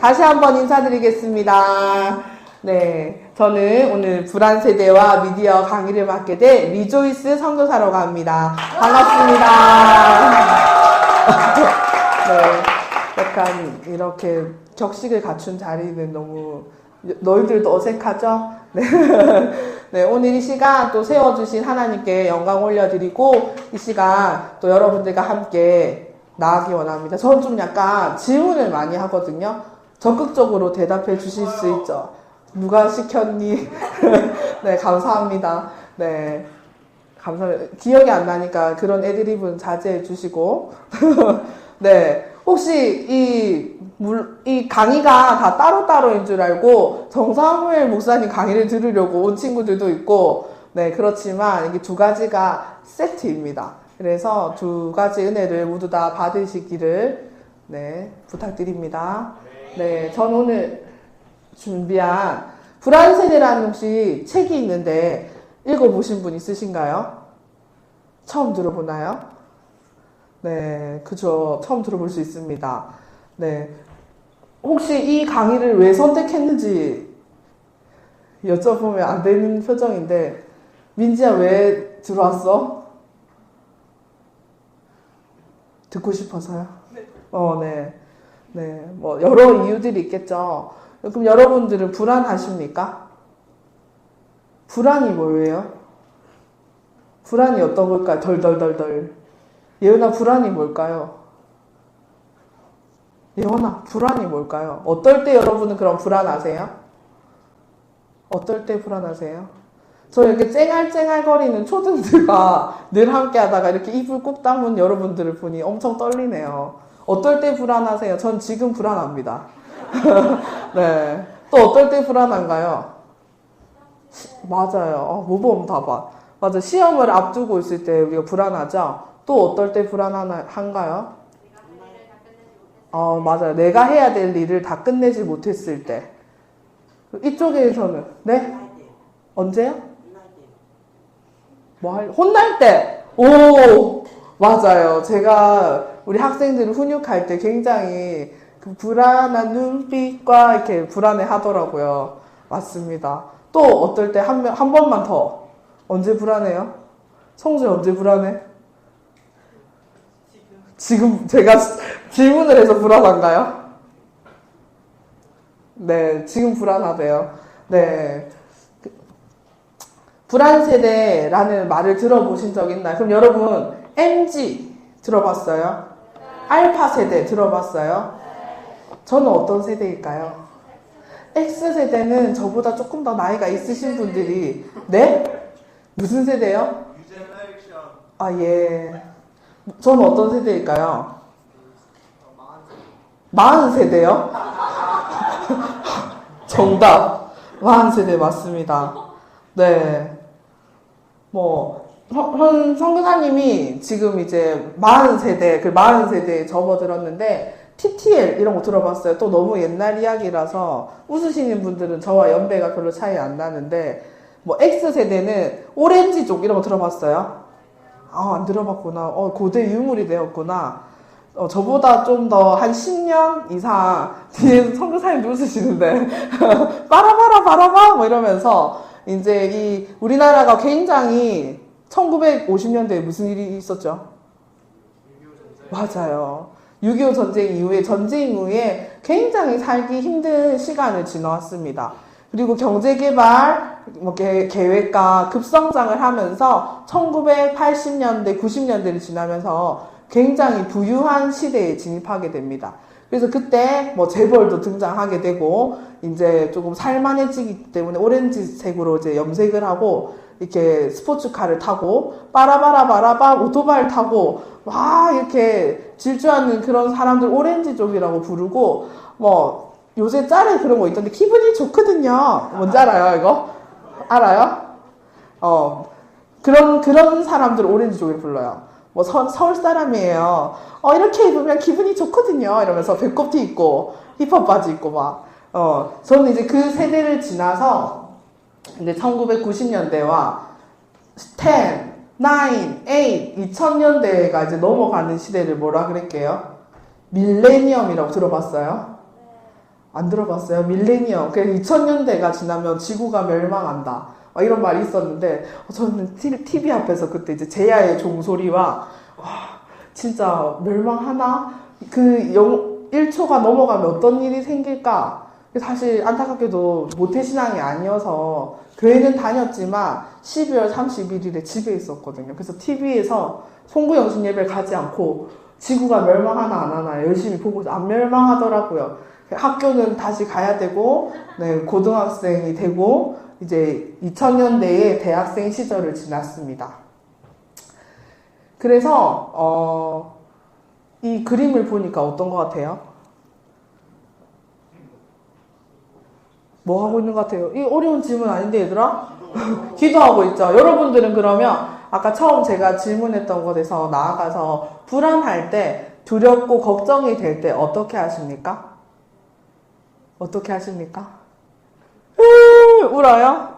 다시 한번 인사드리겠습니다. 네, 저는 오늘 불안 세대와 미디어 강의를 맡게 된 리조이스 선교사라고 합니다. 반갑습니다. 네, 약간 이렇게 격식을 갖춘 자리는 너무 너희들도 어색하죠? 네. 네, 오늘 이 시간 또 세워주신 하나님께 영광 올려드리고 이 시간 또 여러분들과 함께 나가기 원합니다. 저는 좀 약간 질문을 많이 하거든요. 적극적으로 대답해 주실 수 있죠? 누가 시켰니? 네, 감사합니다. 네, 감사합니다. 기억이 안 나니까 그런 애드립은 자제해 주시고. 네, 혹시 이 강의가 다 따로따로인 줄 알고 정사무엘 목사님 강의를 들으려고 온 친구들도 있고, 네, 그렇지만 이게 두 가지가 세트입니다. 그래서 두 가지 은혜를 모두 다 받으시기를, 네, 부탁드립니다. 네, 전 오늘 준비한 불안 세대라는 혹시 책이 있는데 읽어보신 분 있으신가요? 처음 들어보나요? 네, 그죠. 처음 들어볼 수 있습니다. 네. 혹시 이 강의를 왜 선택했는지 여쭤보면 안 되는 표정인데, 민지야 왜 들어왔어? 듣고 싶어서요? 네. 네. 네. 뭐, 여러 이유들이 있겠죠. 그럼 여러분들은 불안하십니까? 불안이 뭐예요? 불안이 어떤 걸까요? 덜덜덜덜. 예은아, 불안이 뭘까요? 예원아, 불안이 뭘까요? 어떨 때 여러분은 그럼 불안하세요? 어떨 때 불안하세요? 저 이렇게 쨍알쨍알거리는 초등들과 늘 함께 하다가 이렇게 입을 꾹 다문 여러분들을 보니 엄청 떨리네요. 어떨 때 불안하세요? 전 지금 불안합니다. 네. 또 어떨 때 불안한가요? 맞아요. 모범 답안. 맞아. 시험을 앞두고 있을 때 우리가 불안하죠? 또 어떨 때 불안한가요? 맞아요. 내가 해야 될 일을 다 끝내지 못했을 때. 이쪽에서는, 네? 언제요? 혼날 때! 오! 맞아요. 제가 우리 학생들을 훈육할 때 굉장히 그 불안한 눈빛과 이렇게 불안해 하더라고요. 맞습니다. 또 어떨 때 한 번만 더. 언제 불안해요? 성주 언제 불안해? 지금 제가 질문을 해서 불안한가요? 네, 지금 불안하대요. 네. 불안 세대라는 말을 들어보신 적 있나요? 그럼 여러분, MZ 들어봤어요? 알파 세대 들어봤어요? 저는 어떤 세대일까요? X세대는 저보다 조금 더 나이가 있으신 분들이, 네? 무슨 세대요? 예. 저는 어떤 세대일까요? 40세대요? 정답. 40세대 맞습니다. 네. 현 선교사님이 지금 이제 40세대, 그 40세대에 접어들었는데, TTL 이런 거 들어봤어요? 또 너무 옛날 이야기라서 웃으시는 분들은 저와 연배가 별로 차이 안 나는데, X세대는 오렌지족 이런 거 들어봤어요? 안 들어봤구나. 고대 유물이 되었구나. 저보다 좀 더 한 10년 이상 뒤에 선교사님도 웃으시는데 빠라바라 바라바 뭐 이러면서 이제 이 우리나라가 굉장히 1950년대에 무슨 일이 있었죠? 맞아요. 6.25 전쟁 이후에 굉장히 살기 힘든 시간을 지나왔습니다. 그리고 경제개발 계획과 급성장을 하면서 1980년대, 90년대를 지나면서 굉장히 부유한 시대에 진입하게 됩니다. 그래서 그때 재벌도 등장하게 되고, 이제 조금 살만해지기 때문에 오렌지색으로 이제 염색을 하고, 이렇게 스포츠카를 타고, 빠라바라바라바 오토바이를 타고, 이렇게 질주하는 그런 사람들 오렌지족이라고 부르고, 요새 짤에 그런 거 있던데 기분이 좋거든요. 뭔지 알아요, 이거? 알아요? 그런 사람들 오렌지족을 불러요. 서울 사람이에요. 이렇게 입으면 기분이 좋거든요. 이러면서 배꼽티 입고, 힙합 바지 입고 저는 이제 그 세대를 지나서, 이제 1990년대와 10, 9, 8, 2000년대가 이제 넘어가는 시대를 뭐라 그럴게요? 밀레니엄이라고 들어봤어요? 안 들어봤어요? 밀레니엄. 그 2000년대가 지나면 지구가 멸망한다. 이런 말이 있었는데, 저는 TV 앞에서 그때 이제 제야의 종소리와, 와, 진짜 멸망하나? 그 1초가 넘어가면 어떤 일이 생길까? 사실 안타깝게도 모태신앙이 아니어서 교회는 다녔지만 12월 31일에 집에 있었거든요. 그래서 TV에서 송구영신 예배를 가지 않고 지구가 멸망하나 안 하나 열심히 보고 안 멸망하더라고요. 학교는 다시 가야 되고, 네, 고등학생이 되고, 이제 2000년대에 대학생 시절을 지났습니다. 그래서, 이 그림을 보니까 어떤 것 같아요? 뭐 하고 있는 것 같아요? 이 어려운 질문 아닌데, 얘들아? 기도하고 있죠. 여러분들은 그러면 아까 처음 제가 질문했던 곳에서 나아가서 불안할 때, 두렵고 걱정이 될 때 어떻게 하십니까? 어떻게 하십니까? 울어요?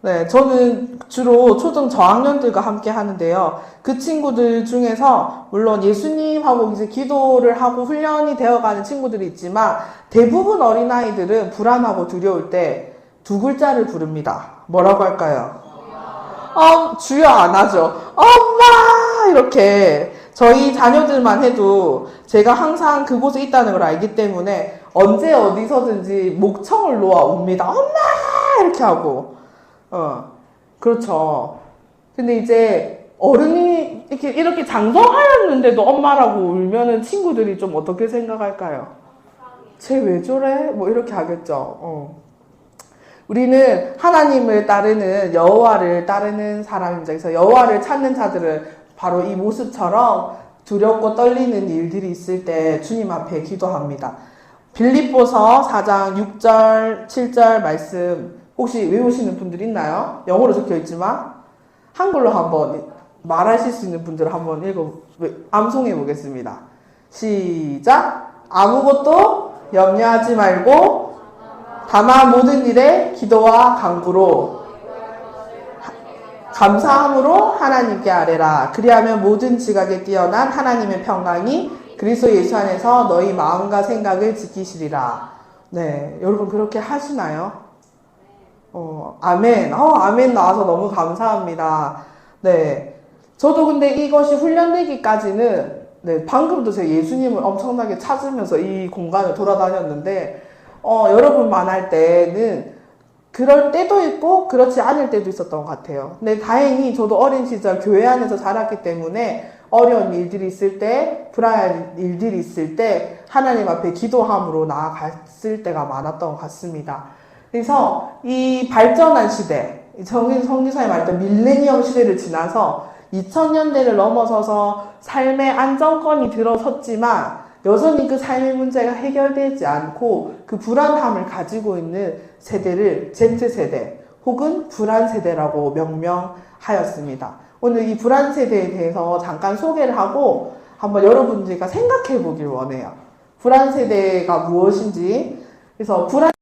네, 저는 주로 초등 저학년들과 함께 하는데요. 그 친구들 중에서 물론 예수님하고 이제 기도를 하고 훈련이 되어가는 친구들이 있지만 대부분 어린아이들은 불안하고 두려울 때 두 글자를 부릅니다. 뭐라고 할까요? 주여 안 하죠. 엄마! 이렇게 저희 자녀들만 해도 제가 항상 그곳에 있다는 걸 알기 때문에 언제 어디서든지 목청을 놓아 옵니다. 엄마! 이렇게 하고. 그렇죠. 근데 이제 어른이 이렇게 장성하였는데도 엄마라고 울면은 친구들이 좀 어떻게 생각할까요? 쟤 왜 저래? 뭐 이렇게 하겠죠. 우리는 하나님을 따르는 여호와를 따르는 사람입니다. 그래서 여호와를 찾는 자들은 바로 이 모습처럼 두렵고 떨리는 일들이 있을 때 주님 앞에 기도합니다. 빌립보서 4장 6절, 7절 말씀 혹시 외우시는 분들 있나요? 영어로 적혀 있지만 한글로 한번 말하실 수 있는 분들 한번 암송해 보겠습니다. 시작! 아무것도 염려하지 말고 다만 모든 일에 기도와 간구로 감사함으로 하나님께 아뢰라. 그리하면 모든 지각에 뛰어난 하나님의 평강이 그리스도 예수 안에서 너희 마음과 생각을 지키시리라. 네, 여러분 그렇게 하시나요? 아멘. 아멘 나와서 너무 감사합니다. 네, 저도 근데 이것이 훈련되기까지는 네, 방금도 제가 예수님을 엄청나게 찾으면서 이 공간을 돌아다녔는데 여러분 만날 때는 그럴 때도 있고 그렇지 않을 때도 있었던 것 같아요. 근데 다행히 저도 어린 시절 교회 안에서 자랐기 때문에 어려운 일들이 있을 때, 불안한 일들이 있을 때 하나님 앞에 기도함으로 나아갔을 때가 많았던 것 같습니다. 그래서 이 발전한 시대, 성리사에 말했던 밀레니엄 시대를 지나서 2000년대를 넘어서서 삶의 안정권이 들어섰지만 여전히 그 삶의 문제가 해결되지 않고 그 불안함을 가지고 있는 세대를 Z세대 혹은 불안세대라고 명명하였습니다. 오늘 이 불안세대에 대해서 잠깐 소개를 하고 한번 여러분들과 생각해 보길 원해요. 불안세대가 무엇인지. 그래서 불안세대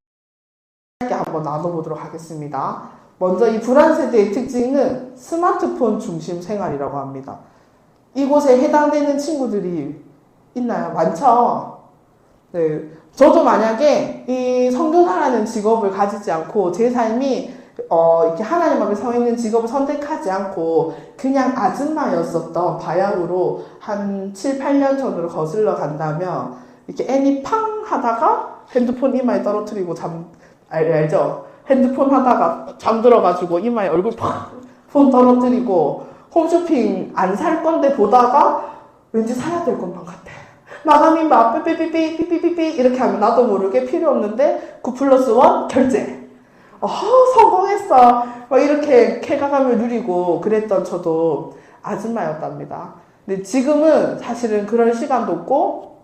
한번 나눠보도록 하겠습니다. 먼저 이 불안세대의 특징은 스마트폰 중심 생활이라고 합니다. 이곳에 해당되는 친구들이 있나요? 많죠? 네. 저도 만약에 이 선교사라는 직업을 가지지 않고 제 삶이 이렇게 하나님 앞에 서 있는 직업을 선택하지 않고 그냥 아줌마였었던 바야흐로 한 7, 8년 전으로 거슬러 간다면 이렇게 애니 팡 하다가 핸드폰 이마에 떨어뜨리고 알죠? 핸드폰 하다가 잠들어가지고 이마에 얼굴 팍 폰 떨어뜨리고 홈쇼핑 안 살 건데 보다가 왠지 사야 될 것만 같아. 마감이 막 삐삐삐삐삐삐삐 이렇게 하면 나도 모르게 필요 없는데 9+1 결제. 성공했어. 막 이렇게 쾌감을 누리고 그랬던 저도 아줌마였답니다. 근데 지금은 사실은 그럴 시간도 없고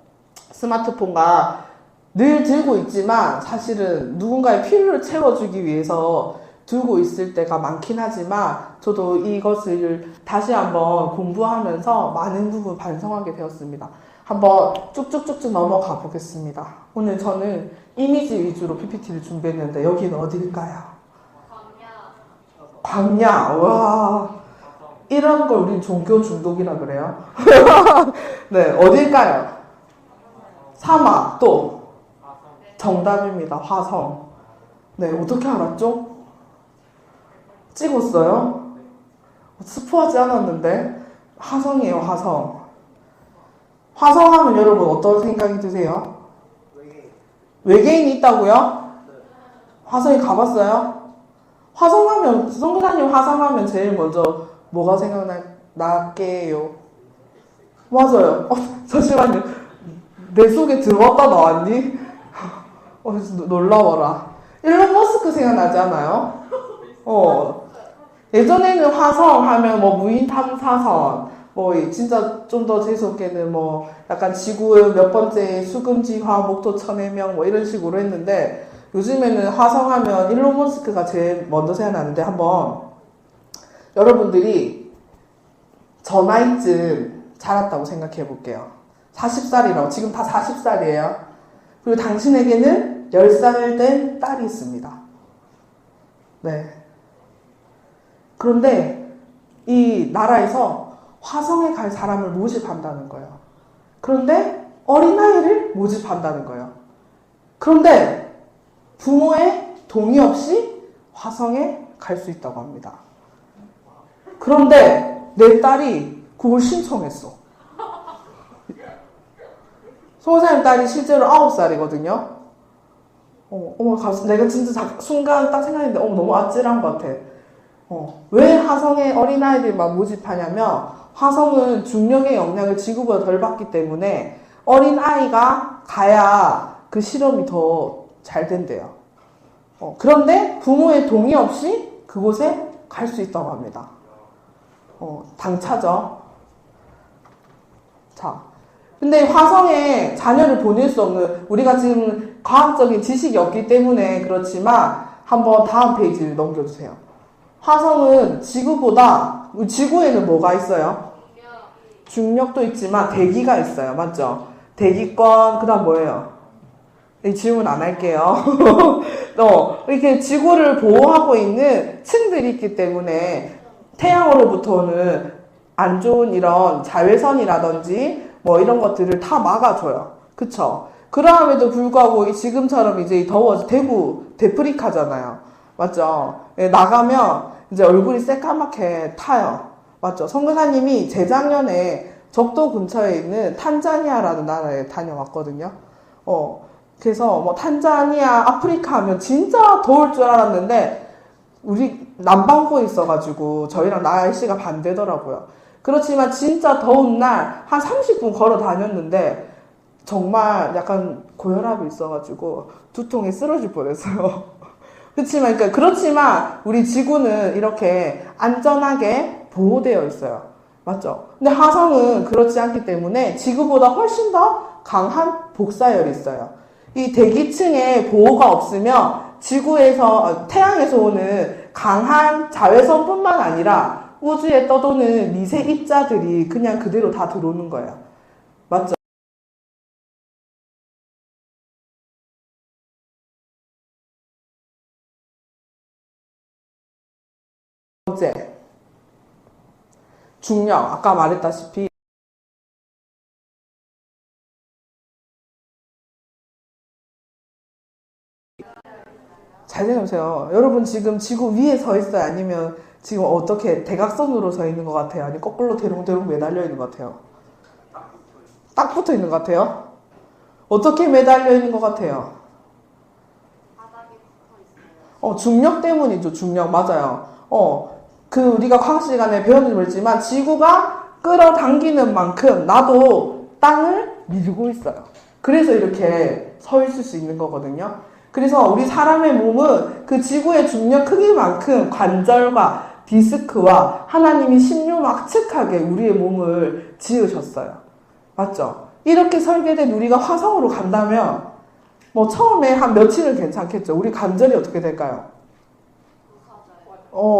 스마트폰과 늘 들고 있지만 사실은 누군가의 필요를 채워주기 위해서 들고 있을 때가 많긴 하지만 저도 이것을 다시 한번 공부하면서 많은 부분 반성하게 되었습니다. 한번 쭉쭉쭉쭉 넘어가 보겠습니다. 오늘 저는 이미지 위주로 PPT를 준비했는데 여기는 어디일까요? 광야. 와, 이런 걸 우린 종교 중독이라 그래요. 네, 어딜까요? 사막 또 정답입니다. 화성. 네, 어떻게 알았죠? 찍었어요? 스포하지 않았는데. 화성이에요, 화성. 화성 하면 여러분 어떤 생각이 드세요? 외계인이 있다고요? 화성에 가봤어요? 화성 하면, 성교사님 화성 하면 제일 먼저 뭐가 생각날게요? 맞아요. 잠시만요. 내 속에 들어왔다 나왔니? 놀라워라. 일론 머스크 생각나지 않아요? 예전에는 화성 하면 뭐 무인 탐사선, 뭐 진짜 좀 더 재수없게는 뭐 약간 지구의 몇 번째 수금지화 목토 천해명 뭐 이런 식으로 했는데 요즘에는 화성 하면 일론 머스크가 제일 먼저 생각나는데 한번 여러분들이 저 나이쯤 자랐다고 생각해 볼게요. 40살이라고. 지금 다 40살이에요. 그리고 당신에게는 10살 된 딸이 있습니다. 네. 그런데 이 나라에서 화성에 갈 사람을 모집한다는 거예요. 그런데 어린아이를 모집한다는 거예요. 그런데 부모의 동의 없이 화성에 갈 수 있다고 합니다. 그런데 내 딸이 그걸 신청했어. 송사님 딸이 실제로 9살이거든요. 내가 진짜 순간 딱 생각했는데, 너무 아찔한 것 같아. 왜 화성에 어린아이들만 모집하냐면, 화성은 중력의 영향을 지구보다 덜 받기 때문에, 어린아이가 가야 그 실험이 더 잘 된대요. 그런데 부모의 동의 없이 그곳에 갈 수 있다고 합니다. 당차죠. 자. 근데 화성에 자녀를 보낼 수 없는, 우리가 지금 과학적인 지식이 없기 때문에 그렇지만 한번 다음 페이지를 넘겨주세요. 화성은 지구보다, 지구에는 뭐가 있어요? 중력도 있지만 대기가 있어요. 맞죠? 대기권, 그 다음 뭐예요? 이 질문 안 할게요. 이렇게 지구를 보호하고 있는 층들이 있기 때문에 태양으로부터는 안 좋은 이런 자외선이라든지 뭐 이런 것들을 다 막아줘요. 그쵸? 그럼에도 불구하고 지금처럼 이제 더워서 대구 데프리카잖아요. 맞죠? 나가면 이제 얼굴이 새까맣게 타요. 맞죠? 선교사님이 재작년에 적도 근처에 있는 탄자니아라는 나라에 다녀왔거든요. 그래서 뭐 탄자니아, 아프리카 하면 진짜 더울 줄 알았는데 우리 남반구에 있어가지고 저희랑 날씨가 반대더라고요. 그렇지만 진짜 더운 날 한 30분 걸어 다녔는데 정말 약간 고혈압이 있어가지고 두통에 쓰러질 뻔했어요. 그렇지만 우리 지구는 이렇게 안전하게 보호되어 있어요. 맞죠? 근데 화성은 그렇지 않기 때문에 지구보다 훨씬 더 강한 복사열이 있어요. 이 대기층에 보호가 없으면 지구에서, 태양에서 오는 강한 자외선뿐만 아니라 우주에 떠도는 미세 입자들이 그냥 그대로 다 들어오는 거예요. 맞죠? 번째, 중력. 아까 말했다시피 잘 생각해보세요. 여러분 지금 지구 위에 서 있어요? 아니면 지금 어떻게 대각선으로 서 있는 것 같아요? 아니면 거꾸로 대롱대롱 매달려 있는 것 같아요? 딱 붙어 있는 것 같아요? 어떻게 매달려 있는 것 같아요? 중력 때문이죠. 중력. 맞아요. 우리가 과학 시간에 배우는 거지만 지구가 끌어당기는 만큼 나도 땅을 밀고 있어요. 그래서 이렇게 서 있을 수 있는 거거든요. 그래서 우리 사람의 몸은 그 지구의 중력 크기만큼 관절과 디스크와 하나님이 신묘막측하게 우리의 몸을 지으셨어요. 맞죠? 이렇게 설계된 우리가 화성으로 간다면 뭐 처음에 한 며칠은 괜찮겠죠. 우리 관절이 어떻게 될까요?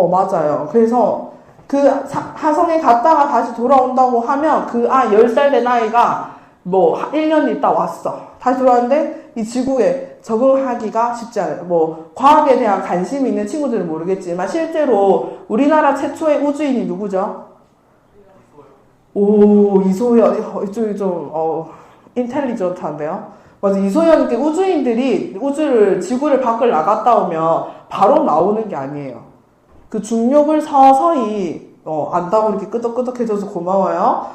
맞아요. 그래서 그 화성에 갔다가 다시 돌아온다고 하면 그 10살 된 아이가 뭐 1년 있다 왔어. 다시 돌아왔는데 이 지구에 적응하기가 쉽지 않아요. 뭐 과학에 대한 관심이 있는 친구들은 모르겠지만 실제로 우리나라 최초의 우주인이 누구죠? 이소연. 이쪽이 좀 인텔리전트한데요. 맞아. 이소연께 우주인들이 지구를 밖을 나갔다 오면 바로 나오는 게 아니에요. 그 중력을 서서히, 안다고 이렇게 끄덕끄덕해줘서 고마워요.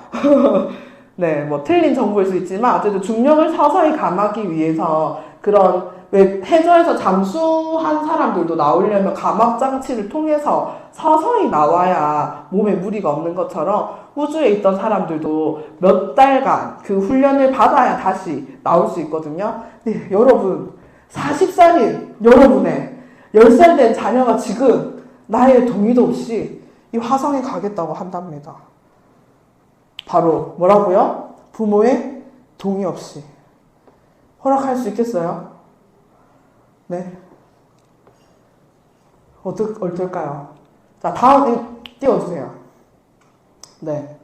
네, 뭐 틀린 정보일 수 있지만 어쨌든 중력을 서서히 감하기 위해서 그런 왜 해저에서 잠수한 사람들도 나오려면 감압 장치를 통해서 서서히 나와야 몸에 무리가 없는 것처럼 우주에 있던 사람들도 몇 달간 그 훈련을 받아야 다시 나올 수 있거든요. 네, 여러분 40살인 여러분의 10살 된 자녀가 지금 나의 동의도 없이 이 화성에 가겠다고 한답니다. 바로 뭐라고요? 부모의 동의 없이. 허락할 수 있겠어요? 네. 어떨까요? 자, 다음 띄워주세요. 네.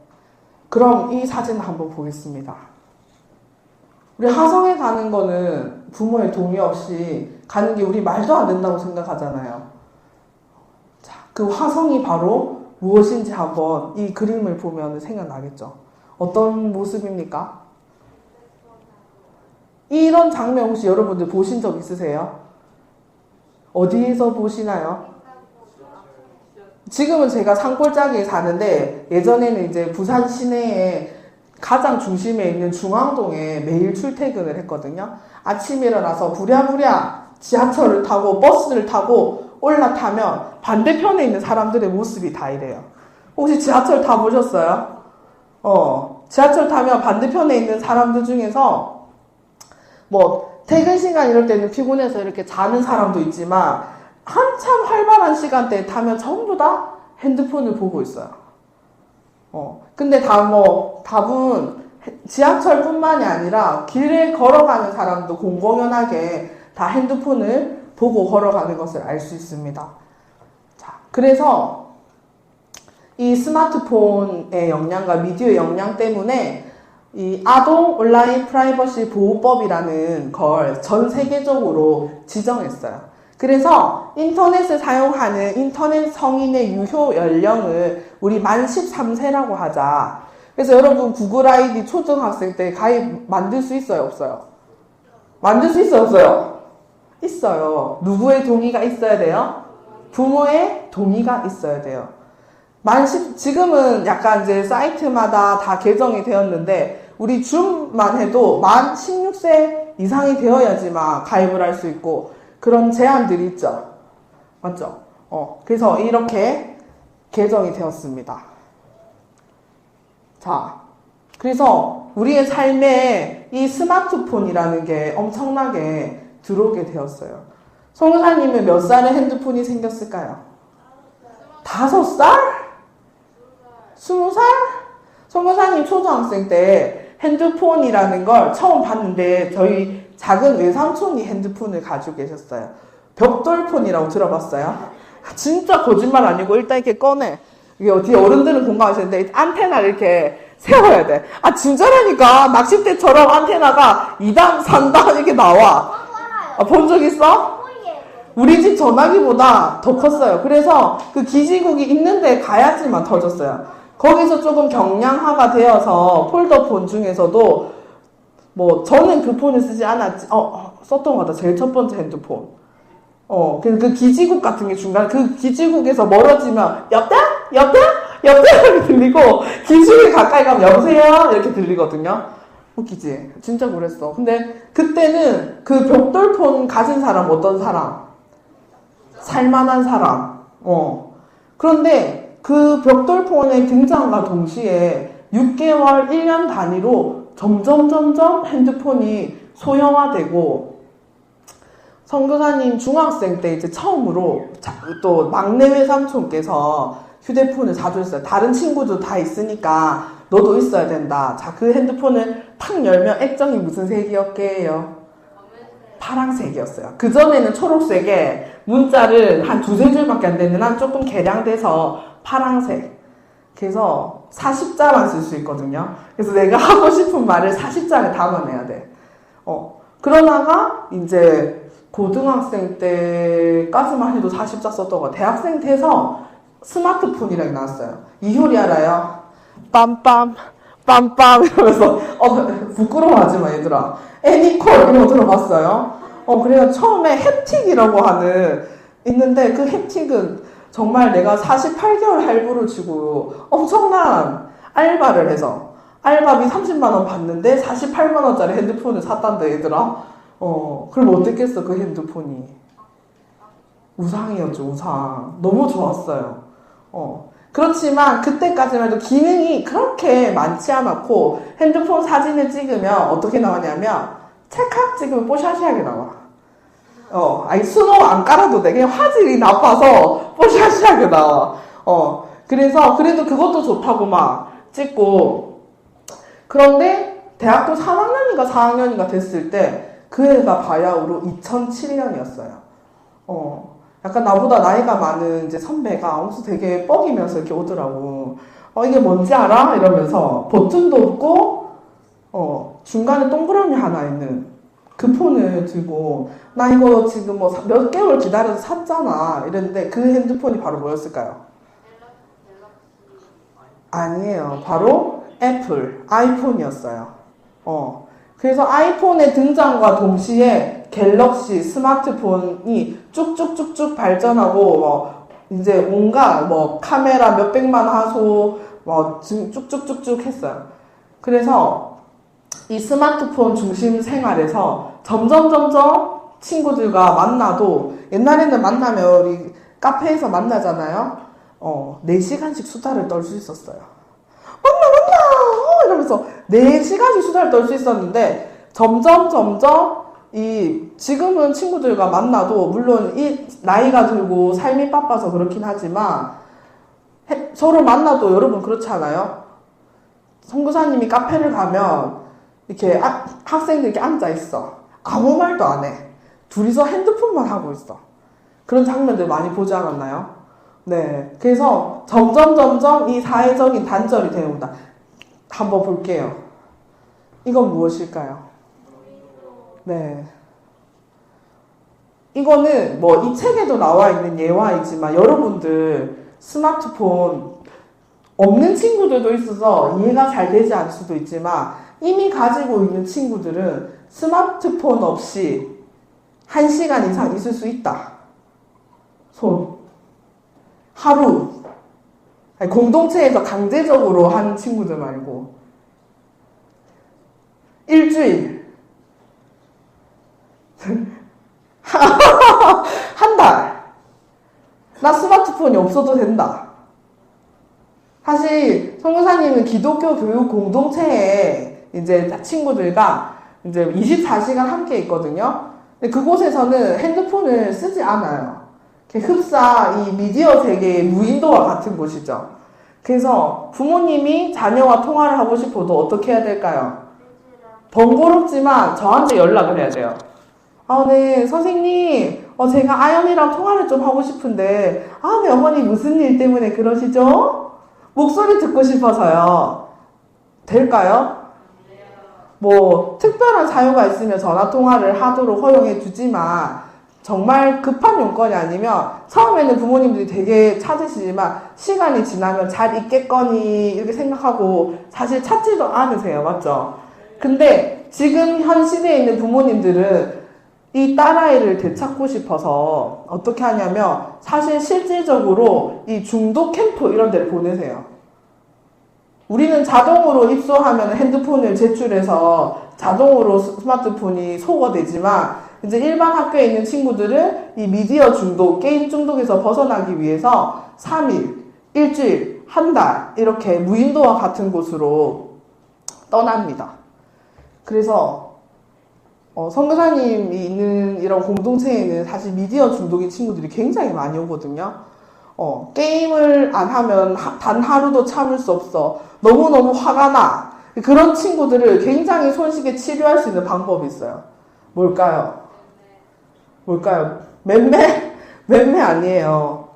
그럼 이 사진 한번 보겠습니다. 우리 화성에 가는 거는 부모의 동의 없이 가는 게 우리 말도 안 된다고 생각하잖아요. 자, 그 화성이 바로 무엇인지 한번 이 그림을 보면 생각나겠죠. 어떤 모습입니까? 이런 장면 혹시 여러분들 보신 적 있으세요? 어디에서 보시나요? 지금은 제가 산골짜기에 사는데 예전에는 이제 부산 시내에 가장 중심에 있는 중앙동에 매일 출퇴근을 했거든요. 아침에 일어나서 부랴부랴 지하철을 타고 버스를 타고 올라타면 반대편에 있는 사람들의 모습이 다 이래요. 혹시 지하철 타보셨어요? 지하철 타면 반대편에 있는 사람들 중에서 뭐 퇴근 시간 이럴 때는 피곤해서 이렇게 자는 사람도 있지만 한참 활발한 시간대에 타면 전부 다 핸드폰을 보고 있어요. 근데 답은 지하철뿐만이 아니라 길에 걸어가는 사람도 공공연하게 다 핸드폰을 보고 걸어가는 것을 알 수 있습니다. 자, 그래서 이 스마트폰의 영향과 미디어의 영향 때문에 이 아동 온라인 프라이버시 보호법이라는 걸 전 세계적으로 지정했어요. 그래서 인터넷을 사용하는 인터넷 성인의 유효 연령을 우리 만 13세라고 하자. 그래서 여러분 구글 아이디 초등학생 때 가입 만들 수 있어요? 없어요? 만들 수 있어요? 없어요? 있어요. 누구의 동의가 있어야 돼요? 부모의 동의가 있어야 돼요. 지금은 약간 이제 사이트마다 다 개정이 되었는데 우리 줌만 해도 만 16세 이상이 되어야지만 가입을 할 수 있고 그런 제한들이 있죠. 맞죠? 그래서 이렇게 개정이 되었습니다. 자, 그래서 우리의 삶에 이 스마트폰이라는 게 엄청나게 들어오게 되었어요. 송은사님은 몇 살에 핸드폰이 생겼을까요? 5살? 20살? 송은사님 초등학생 때 핸드폰이라는 걸 처음 봤는데 저희 작은 외삼촌이 핸드폰을 가지고 계셨어요. 벽돌폰이라고 들어봤어요? 진짜 거짓말 아니고 일단 이렇게 꺼내. 이게 어디 어른들은 공감하시는데 안테나를 이렇게 세워야 돼. 아 진짜라니까. 낚싯대처럼 안테나가 2단, 3단 이렇게 나와. 본 적 있어? 우리 집 전화기보다 더 컸어요. 그래서 그 기지국이 있는데 가야지만 터졌어요. 거기서 조금 경량화가 되어서 폴더폰 중에서도 뭐 저는 그 폰을 쓰지 않았지. 썼던 것 같다. 제일 첫 번째 핸드폰. 그 기지국 같은 게 중간에 그 기지국에서 멀어지면 옆다 이렇게 들리고 기지국에 가까이 가면 여보세요 이렇게 들리거든요. 웃기지? 진짜 그랬어. 근데 그때는 그 벽돌폰 가진 사람 어떤 사람? 살만한 사람. 그런데 그 벽돌폰의 등장과 동시에 6개월, 1년 단위로 점점 핸드폰이 소형화되고 선교사님 중학생 때 이제 처음으로 또 막내 외삼촌께서 휴대폰을 사줬어요. 다른 친구도 다 있으니까 너도 있어야 된다. 자, 그 핸드폰을 탁 열면 액정이 무슨 색이었게요? 파란색이었어요. 그전에는 초록색에 문자를 한 2-3줄밖에 안 됐는데 난 조금 개량돼서 파란색. 그래서 40자만 쓸 수 있거든요. 그래서 내가 하고 싶은 말을 40자에 담아내야 돼. 그러다가 이제 고등학생 때까지만 해도 40자 썼던 거. 대학생 돼서 스마트폰이라고 나왔어요. 이효리 알아요? 빰빰 빰빰 이러면서 부끄러워하지 마 얘들아. 애니콜 이런 거 들어봤어요? 그래서 처음에 햅틱이라고 하는 있는데 그 햅틱은 정말 내가 48개월 할부를 주고 엄청난 알바를 해서 알바비 30만 원 받는데 48만 원짜리 핸드폰을 샀단다 얘들아. 그럼 어땠겠어 그 핸드폰이. 우상이었죠 우상. 너무 좋았어요. 그렇지만 그때까지만 해도 기능이 그렇게 많지 않았고 핸드폰 사진을 찍으면 어떻게 나오냐면 찰칵 찍으면 뽀샤시하게 나와. 아니 수동 안 깔아도 돼. 그냥 화질이 나빠서 뽀샤시하게 나와. 그래서 그래도 그것도 좋다고 막 찍고. 그런데 대학교 3학년인가 4학년인가 됐을 때 그 애가 바야흐로 2007년이었어요. 약간 나보다 나이가 많은 이제 선배가 엄청 되게 뻐기면서 이렇게 오더라고. 이게 뭔지 알아? 이러면서 버튼도 없고 중간에 동그라미 하나 있는 그 폰을 들고 나 이거 지금 뭐 몇 개월 기다려서 샀잖아 이랬는데 그 핸드폰이 바로 뭐였을까요? 아니에요. 바로 애플 아이폰이었어요. 그래서 아이폰의 등장과 동시에 갤럭시 스마트폰이 쭉쭉쭉쭉 발전하고 이제 온갖 카메라 몇백만 화소 쭉쭉쭉쭉 했어요. 그래서 이 스마트폰 중심 생활에서 점점 친구들과 만나도 옛날에는 만나면 우리 카페에서 만나잖아요. 4시간씩 수다를 떨 수 있었어요. 만나 이러면서 4시간씩 수다를 떨 수 있었는데 점점 지금은 친구들과 만나도 물론 이 나이가 들고 삶이 바빠서 그렇긴 하지만 서로 만나도 여러분 그렇지 않아요? 선교사님이 카페를 가면 이렇게 학생들 이렇게 앉아 있어. 아무 말도 안 해. 둘이서 핸드폰만 하고 있어. 그런 장면들 많이 보지 않았나요? 네. 그래서 점점 이 사회적인 단절이 되어온다. 한번 볼게요. 이건 무엇일까요? 네. 이거는 이 책에도 나와 있는 예화이지만 여러분들 스마트폰 없는 친구들도 있어서 이해가 잘 되지 않을 수도 있지만 이미 가지고 있는 친구들은 스마트폰 없이 1시간 이상 있을 수 있다. 하루. 아니, 공동체에서 강제적으로 하는 친구들 말고. 일주일. 한 달. 나 스마트폰이 없어도 된다. 사실 선교사님은 기독교 교육 공동체에 이제 친구들과 이제 24시간 함께 있거든요. 근데 그곳에서는 핸드폰을 쓰지 않아요. 흡사 이 미디어 세계의 무인도와 같은 곳이죠. 그래서 부모님이 자녀와 통화를 하고 싶어도 어떻게 해야 될까요? 번거롭지만 저한테 연락을 해야 돼요. 네, 선생님, 제가 아연이랑 통화를 좀 하고 싶은데, 네, 어머니 무슨 일 때문에 그러시죠? 목소리 듣고 싶어서요. 될까요? 특별한 사유가 있으면 전화통화를 하도록 허용해 주지만, 정말 급한 용건이 아니면, 처음에는 부모님들이 되게 찾으시지만, 시간이 지나면 잘 있겠거니, 이렇게 생각하고, 사실 찾지도 않으세요. 맞죠? 근데, 지금 현 시대에 있는 부모님들은, 이 딸아이를 되찾고 싶어서 어떻게 하냐면 사실 실질적으로 이 중독 캠프 이런 데를 보내세요. 우리는 자동으로 입소하면 핸드폰을 제출해서 자동으로 스마트폰이 소거되지만 이제 일반 학교에 있는 친구들은 이 미디어 중독, 게임 중독에서 벗어나기 위해서 3일, 일주일, 한 달 이렇게 무인도와 같은 곳으로 떠납니다. 그래서 선교사님이 있는 이런 공동체에는 사실 미디어 중독인 친구들이 굉장히 많이 오거든요. 게임을 안 하면 단 하루도 참을 수 없어. 너무너무 화가 나. 그런 친구들을 굉장히 손쉽게 치료할 수 있는 방법이 있어요. 뭘까요? 맴매? 맴매 아니에요.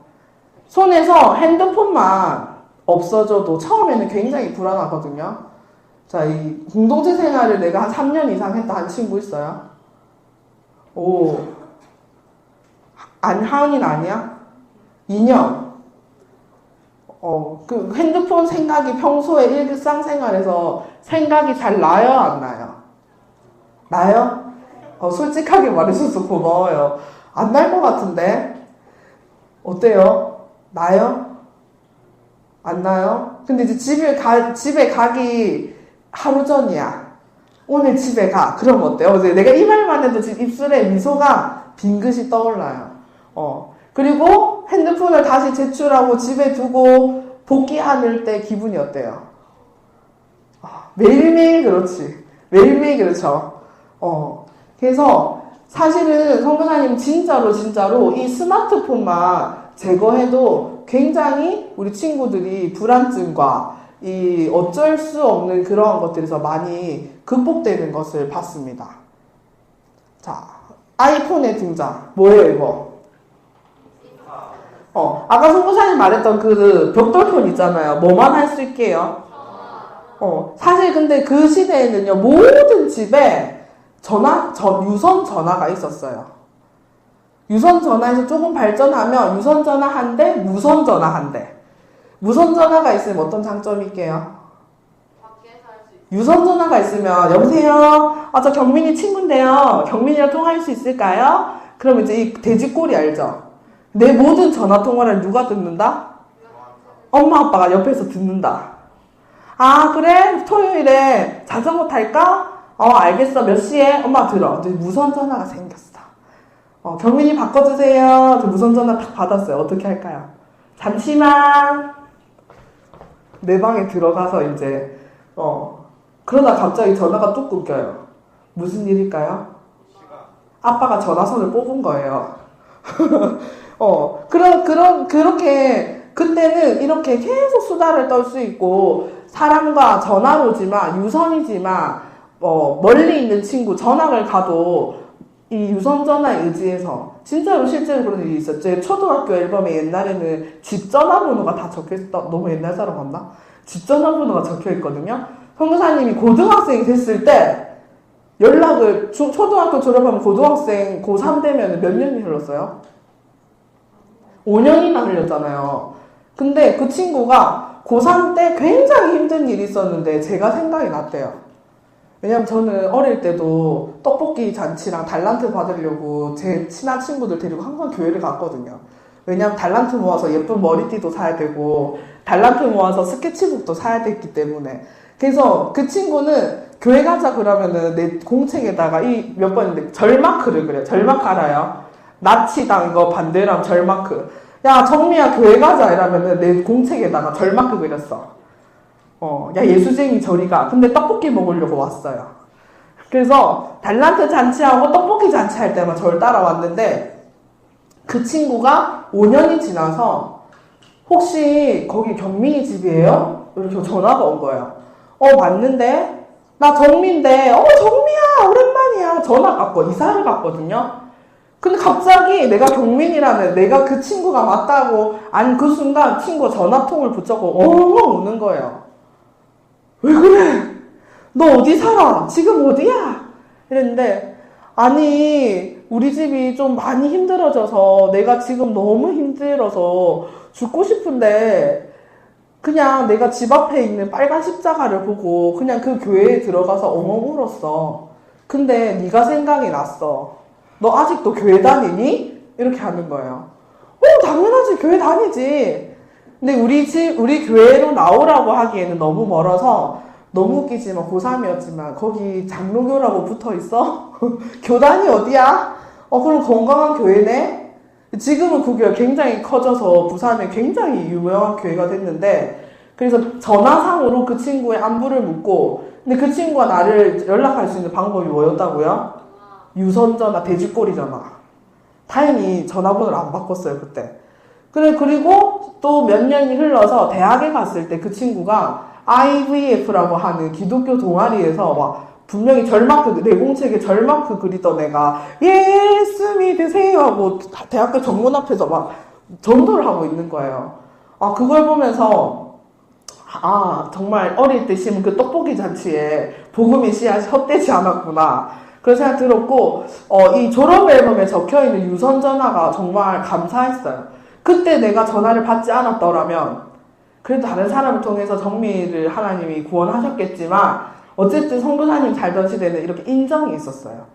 손에서 핸드폰만 없어져도 처음에는 굉장히 불안하거든요. 자, 이 공동체 생활을 내가 한 3년 이상 했다 한 친구 있어요? 하은이는 아니야? 2년. 그 핸드폰 생각이 평소에 일상생활에서 생각이 잘 나요, 안 나요? 나요? 솔직하게 말해줘서 고마워요. 안 날 것 같은데? 어때요? 나요? 안 나요? 근데 이제 집에 가기 하루 전이야. 오늘 집에 가. 그럼 어때요? 내가 이 말만 해도 지금 입술에 미소가 빙긋이 떠올라요. 그리고 핸드폰을 다시 제출하고 집에 두고 복귀하는 때 기분이 어때요? 매일매일 그렇지. 매일매일 그렇죠. 그래서 사실은 선교사님 진짜로 이 스마트폰만 제거해도 굉장히 우리 친구들이 불안증과 이 어쩔 수 없는 그러한 것들에서 많이 극복되는 것을 봤습니다. 자, 아이폰의 등장. 뭐예요, 이거? 아까 선교사님 말했던 그 벽돌폰 있잖아요. 뭐만 할 수 있게요? 사실 근데 그 시대에는요, 모든 집에 유선 전화가 있었어요. 유선 전화에서 조금 발전하면 유선 전화 한 대, 무선 전화 한 대. 무선 전화가 있으면 어떤 장점이 있게요? 유선 전화가 있으면 여보세요? 저 경민이 친구인데요. 경민이랑 통화할 수 있을까요? 그럼 이제 이 돼지꼬리 알죠? 내 모든 전화 통화를 누가 듣는다? 엄마 아빠가 옆에서 듣는다. 그래? 토요일에 자전거 탈까? 알겠어. 몇 시에? 엄마 들어. 무선 전화가 생겼어. 경민이 바꿔주세요. 무선 전화 딱 받았어요. 어떻게 할까요? 잠시만. 내 방에 들어가서 이제 그러다 갑자기 전화가 뚝 끊겨요. 무슨 일일까요? 아빠가 전화선을 뽑은 거예요. 그렇게 그때는 이렇게 계속 수다를 떨 수 있고 사람과 전화로지만 유선이지만 멀리 있는 친구 전학을 가도 이 유선전화에 의지해서 진짜로 실제로 그런 일이 있었죠. 제 초등학교 앨범에 옛날에는 집 전화번호가 다 적혀있다. 너무 옛날 사람 같나? 집 전화번호가 적혀있거든요. 선교사님이 고등학생이 됐을 때 연락을 초등학교 졸업하면 고등학생 고3 되면 몇 년이 흘렀어요? 5년이나 흘렸잖아요. 근데 그 친구가 고3 때 굉장히 힘든 일이 있었는데 제가 생각이 났대요. 왜냐면 저는 어릴 때도 떡볶이 잔치랑 달란트 받으려고 제 친한 친구들 데리고 항상 교회를 갔거든요. 왜냐면 달란트 모아서 예쁜 머리띠도 사야 되고 달란트 모아서 스케치북도 사야 됐기 때문에. 그래서 그 친구는 교회 가자 그러면은 내 공책에다가 이 몇 번인데 절마크를 그래요. 절마크 알아요? 나치당 이거 반대랑 절마크. 야 정미야 교회 가자 이러면은 내 공책에다가 절마크 그렸어. 야 예수쟁이 저리가. 근데 떡볶이 먹으려고 왔어요. 그래서 달란트 잔치하고 떡볶이 잔치할 때만 저를 따라왔는데 그 친구가 5년이 지나서 혹시 거기 경민이 집이에요? 이렇게 전화가 온 거예요. 맞는데? 나 정미인데 정미야 오랜만이야. 전화 갔고 이사를 갔거든요. 근데 갑자기 내가 경민이라는 내가 그 친구가 맞다고 그 순간 친구가 전화통을 붙잡고 엉엉 우는 거예요. 왜 그래? 너 어디 살아? 지금 어디야? 이랬는데 아니 우리 집이 좀 많이 힘들어져서 내가 지금 너무 힘들어서 죽고 싶은데 그냥 내가 집 앞에 있는 빨간 십자가를 보고 그냥 그 교회에 들어가서 엉엉 울었어. 근데 네가 생각이 났어. 너 아직도 교회 다니니? 이렇게 하는 거예요. 당연하지. 교회 다니지. 근데 우리 교회로 나오라고 하기에는 너무 멀어서 너무 웃기지만 고3이었지만 거기 장로교라고 붙어 있어? 교단이 어디야? 그럼 건강한 교회네? 지금은 그 교회가 굉장히 커져서 부산에 굉장히 유명한 교회가 됐는데 그래서 전화상으로 그 친구의 안부를 묻고 근데 그 친구가 나를 연락할 수 있는 방법이 뭐였다고요? 유선전화, 돼지꼬리전화. 다행히 전화번호를 안 바꿨어요, 그때. 그리고 또 몇 년이 흘러서 대학에 갔을 때 그 친구가 IVF라고 하는 기독교 동아리에서 막 분명히 절마크, 내공책에 절마크 그리던 애가 예수 믿으세요 하고 대학교 정문 앞에서 막 전도를 하고 있는 거예요. 그걸 보면서 정말 어릴 때 심은 그 떡볶이 잔치에 복음의 씨앗이 헛되지 않았구나. 그런 생각 들었고, 이 졸업 앨범에 적혀있는 유선 전화가 정말 감사했어요. 그때 내가 전화를 받지 않았더라면, 그래도 다른 사람을 통해서 정미를 하나님이 구원하셨겠지만, 어쨌든 선교사님 살던 시대는 이렇게 인정이 있었어요.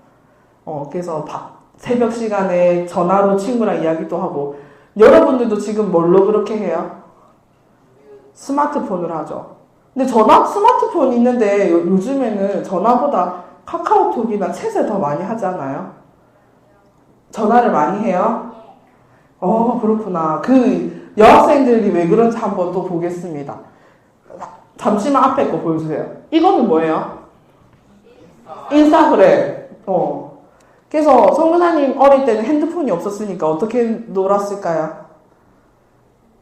그래서 새벽 시간에 전화로 친구랑 이야기도 하고, 여러분들도 지금 뭘로 그렇게 해요? 스마트폰으로 하죠. 근데 스마트폰 있는데 요즘에는 전화보다 카카오톡이나 챗을 더 많이 하잖아요. 전화를 많이 해요? 그렇구나. 그 여학생들이 왜 그런지 한번 또 보겠습니다. 잠시만 앞에 거 보여주세요. 이거는 뭐예요? 인스타그램. 그래서 선교사님 어릴 때는 핸드폰이 없었으니까 어떻게 놀았을까요?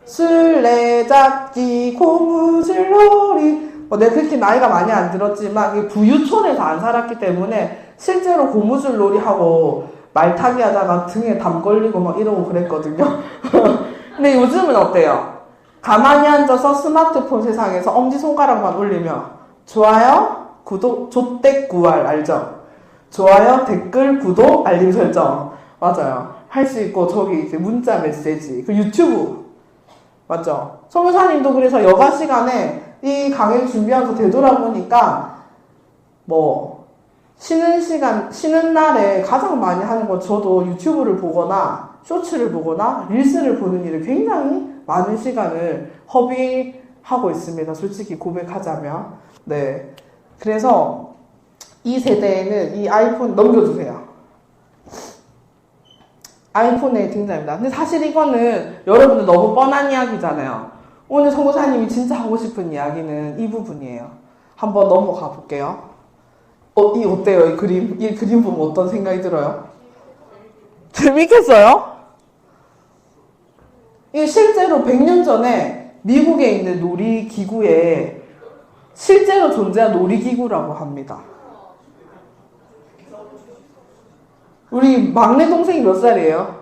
술래잡기, 고무줄놀이. 내가 그렇게 나이가 많이 안 들었지만 부유촌에서 안 살았기 때문에 실제로 고무줄놀이하고 말타기 하다가 등에 담 걸리고 막 이러고 그랬거든요. 근데 요즘은 어때요? 가만히 앉아서 스마트폰 세상에서 엄지손가락만 올리면 좋아요, 구독, 조댓구알 알죠? 좋아요, 댓글, 구독, 알림 설정. 맞아요. 할 수 있고, 저기 이제 문자 메시지, 그 유튜브. 맞죠? 선교사님도 그래서 여가 시간에 이 강의를 준비하면서 되돌아보니까, 쉬는 날에 가장 많이 하는 건 저도 유튜브를 보거나, 쇼츠를 보거나, 릴스를 보는 일을 굉장히 많은 시간을 허비하고 있습니다. 솔직히 고백하자면. 네. 그래서, 이 세대에는 이 아이폰 넘겨주세요. 아이폰의 등장입니다. 근데 사실 이거는 여러분들 너무 뻔한 이야기잖아요. 오늘 선교사님이 진짜 하고 싶은 이야기는 이 부분이에요. 한번 넘어가 볼게요. 어때요? 이 그림 보면 어떤 생각이 들어요? 재밌겠어요? 이게 실제로 100년 전에 미국에 있는 놀이기구에 실제로 존재한 놀이기구라고 합니다. 우리 막내 동생이 몇 살이에요?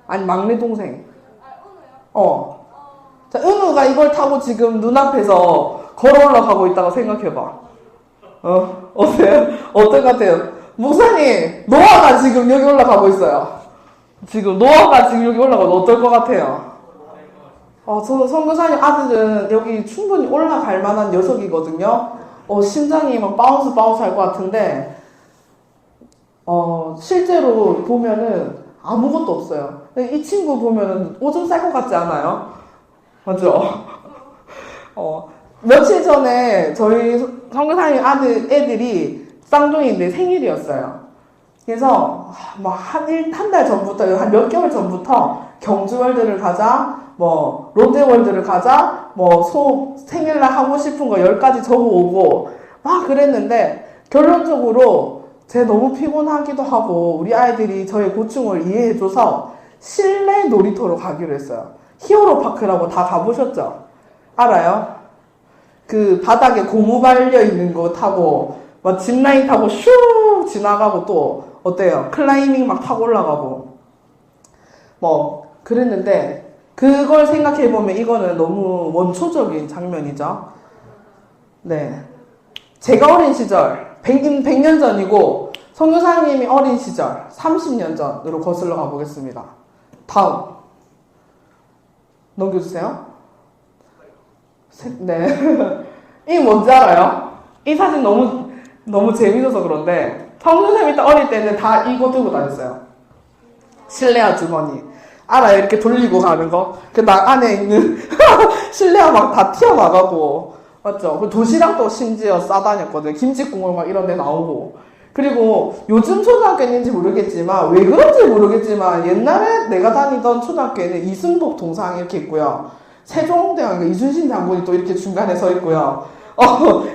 아니, 막내 동생. 자, 은우가 이걸 타고 지금 눈앞에서 걸어 올라가고 있다고 생각해봐. 어때요? 어떨 것 같아요? 목사님, 노아가 지금 여기 올라가고 있어요. 노아가 지금 여기 올라가면 어떨 것 같아요? 선교사님 아들은 여기 충분히 올라갈 만한 녀석이거든요. 심장이 막 바운스 할 것 같은데, 실제로 보면은 아무것도 없어요. 이 친구 보면은 오줌 쌀 것 같지 않아요? 맞죠? 며칠 전에 저희 선교사님 애들이 쌍둥이인데 생일이었어요. 그래서 한 달 전부터, 한 몇 개월 전부터 경주월드를 가자, 롯데월드를 가자, 생일날 하고 싶은 거 10가지 적어오고 막 그랬는데 결론적으로 제가 너무 피곤하기도 하고 우리 아이들이 저의 고충을 이해해줘서 실내 놀이터로 가기로 했어요. 히어로 파크라고 다 가보셨죠? 알아요? 그 바닥에 고무 발려 있는 거 타고 막 짚라인 타고 슉 지나가고 또 어때요? 클라이밍 막 타고 올라가고 그랬는데 그걸 생각해보면 이거는 너무 원초적인 장면이죠. 네. 제가 어린 시절 100년 전이고 선교사님이 어린 시절 30년 전으로 거슬러 가보겠습니다. 다음 넘겨주세요. 네. 이게 뭔지 알아요? 이 사진 너무 재밌어서 그런데 선교사님이 어릴 때는 다 이거 들고 다녔어요. 실내화 주머니. 알아요? 이렇게 돌리고 가는 거. 안에 있는 실내화 막 다 튀어나가고. 맞죠? 그 도시락도 심지어 싸다녔거든요. 김치국물 막 이런 데 나오고. 그리고 요즘 초등학교인지 모르겠지만, 왜 그런지 모르겠지만, 옛날에 내가 다니던 초등학교에는 이승복 동상 이렇게 있고요. 세종대왕 이순신 장군이 또 이렇게 중간에 서 있고요.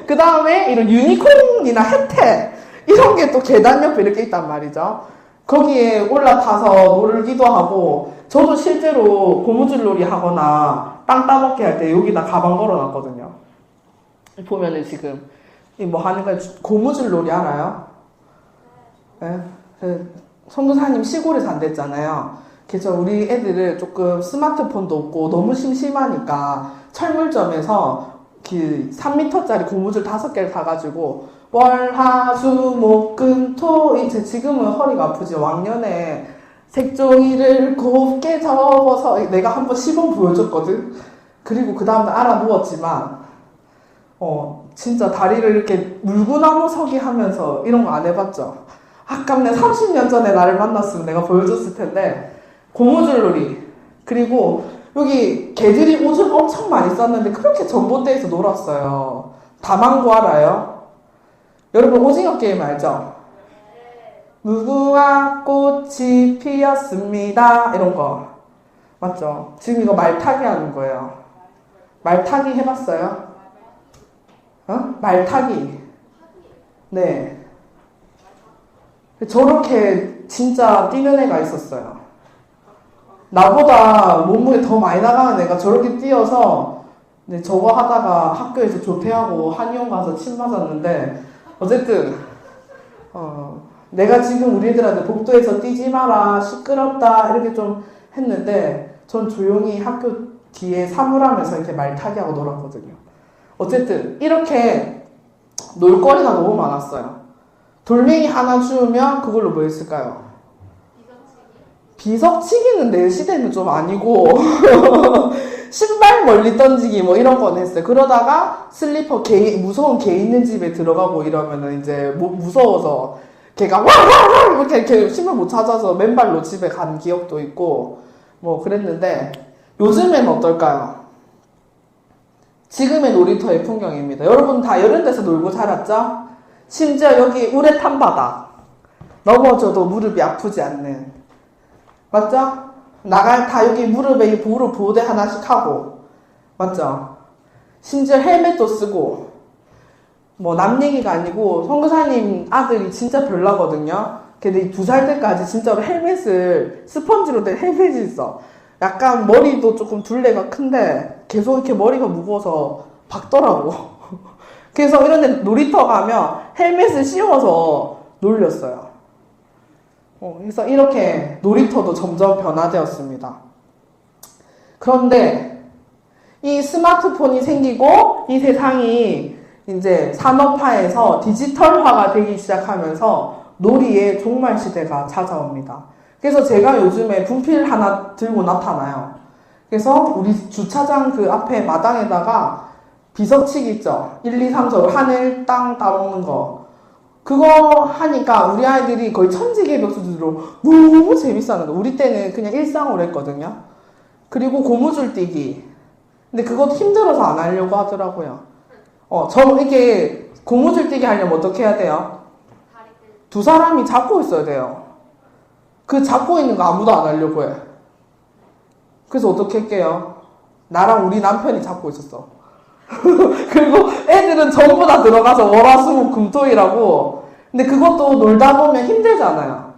그 다음에 이런 유니콘이나 혜택, 이런 게 또 계단 옆에 이렇게 있단 말이죠. 거기에 올라타서 놀기도 하고, 저도 실제로 고무줄놀이 하거나 땅 따먹기 할 때 여기다 가방 걸어놨거든요. 보면은 지금 하는 거 고무줄놀이 알아요? 네? 선교사님 시골에 산댔잖아요. 그래서 우리 애들을 조금 스마트폰도 없고 너무 심심하니까 철물점에서 그 3m짜리 고무줄 5개를 사가지고 월, 화, 수, 목, 금, 토, 지금은 허리가 아프지. 왕년에 색종이를 곱게 접어서 내가 한번 시범 보여줬거든. 그리고 그 다음날 알아 누웠지만 진짜 다리를 이렇게 물구나무 서기 하면서 이런 거 안 해봤죠? 아깝네. 30년 전에 나를 만났으면 내가 보여줬을 텐데. 고무줄놀이. 그리고 여기 개들이 오줌 엄청 많이 쌌는데 그렇게 전봇대에서 놀았어요. 다망고 알아요? 여러분 오징어 게임 알죠? 무궁화 꽃이 피었습니다. 이런 거. 맞죠? 지금 이거 말타기 하는 거예요. 말타기 해봤어요? 말타기. 네. 저렇게 진짜 뛰는 애가 있었어요. 나보다 몸무게 더 많이 나가는 애가 저렇게 뛰어서 네, 저거 하다가 학교에서 조퇴하고 한의원 가서 침 맞았는데 어쨌든 내가 지금 우리들한테 복도에서 뛰지 마라 시끄럽다 이렇게 좀 했는데 전 조용히 학교 뒤에 사물함에서 이렇게 말타기 하고 놀았거든요. 어쨌든 이렇게 놀거리가 너무 많았어요. 돌멩이 하나 주우면 그걸로 뭐 했을까요? 비석치기는 내 시대는 좀 아니고 신발 멀리 던지기 뭐 이런 건 했어요. 그러다가 슬리퍼 무서운 개 있는 집에 들어가고 이러면은 이제 무서워서 걔가 와와와 이렇게 신발 못 찾아서 맨발로 집에 간 기억도 있고 뭐 그랬는데 요즘엔 어떨까요? 지금의 놀이터의 풍경입니다. 여러분 다 이런 데서 놀고 자랐죠? 심지어 여기 우레탄 바닥 넘어져도 무릎이 아프지 않는 맞죠? 다 여기 무릎에 무릎 보호대 하나씩 하고 맞죠? 심지어 헬멧도 쓰고 뭐 남 얘기가 아니고 선교사님 아들이 진짜 별나거든요. 근데 2살 때까지 진짜로 헬멧을 스펀지로 된 헬멧이 있어. 약간 머리도 조금 둘레가 큰데 계속 이렇게 머리가 무거워서 박더라고. 그래서 이런 데 놀이터 가면 헬멧을 씌워서 놀렸어요. 그래서 이렇게 놀이터도 점점 변화되었습니다. 그런데 이 스마트폰이 생기고 이 세상이 이제 산업화해서 디지털화가 되기 시작하면서 놀이의 종말 시대가 찾아옵니다. 그래서 제가 요즘에 분필 하나 들고 나타나요. 그래서 우리 주차장 그 앞에 마당에다가 비석치기 있죠. 1, 2, 3절 하늘 땅 따먹는 거. 그거 하니까 우리 아이들이 거의 천지개벽 수준으로 너무 재밌어하는 거. 우리 때는 그냥 일상으로 했거든요. 그리고 고무줄 뛰기. 근데 그것도 힘들어서 안 하려고 하더라고요. 저는 이렇게 고무줄 뛰기 하려면 어떻게 해야 돼요? 2사람이 잡고 있어야 돼요. 그 잡고 있는 거 아무도 안 하려고 해. 그래서 어떻게 할게요? 나랑 우리 남편이 잡고 있었어. 그리고 애들은 전부 다 들어가서 월화수목 금토일하고 근데 그것도 놀다 보면 힘들잖아요.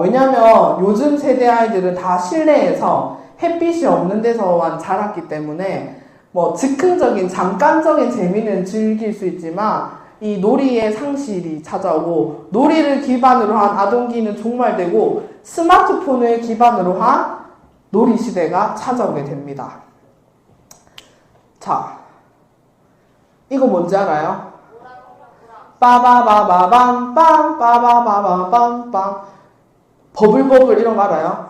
왜냐면 요즘 세대 아이들은 다 실내에서 햇빛이 없는 데서만 자랐기 때문에 뭐 즉흥적인 잠깐적인 재미는 즐길 수 있지만 이 놀이의 상실이 찾아오고 놀이를 기반으로 한 아동기는 종말되고 스마트폰을 기반으로 한 놀이 시대가 찾아오게 됩니다. 자, 이거 뭔지 알아요? 빠바바바밤 빰 빠바바바밤 버블버블 이런 거 알아요?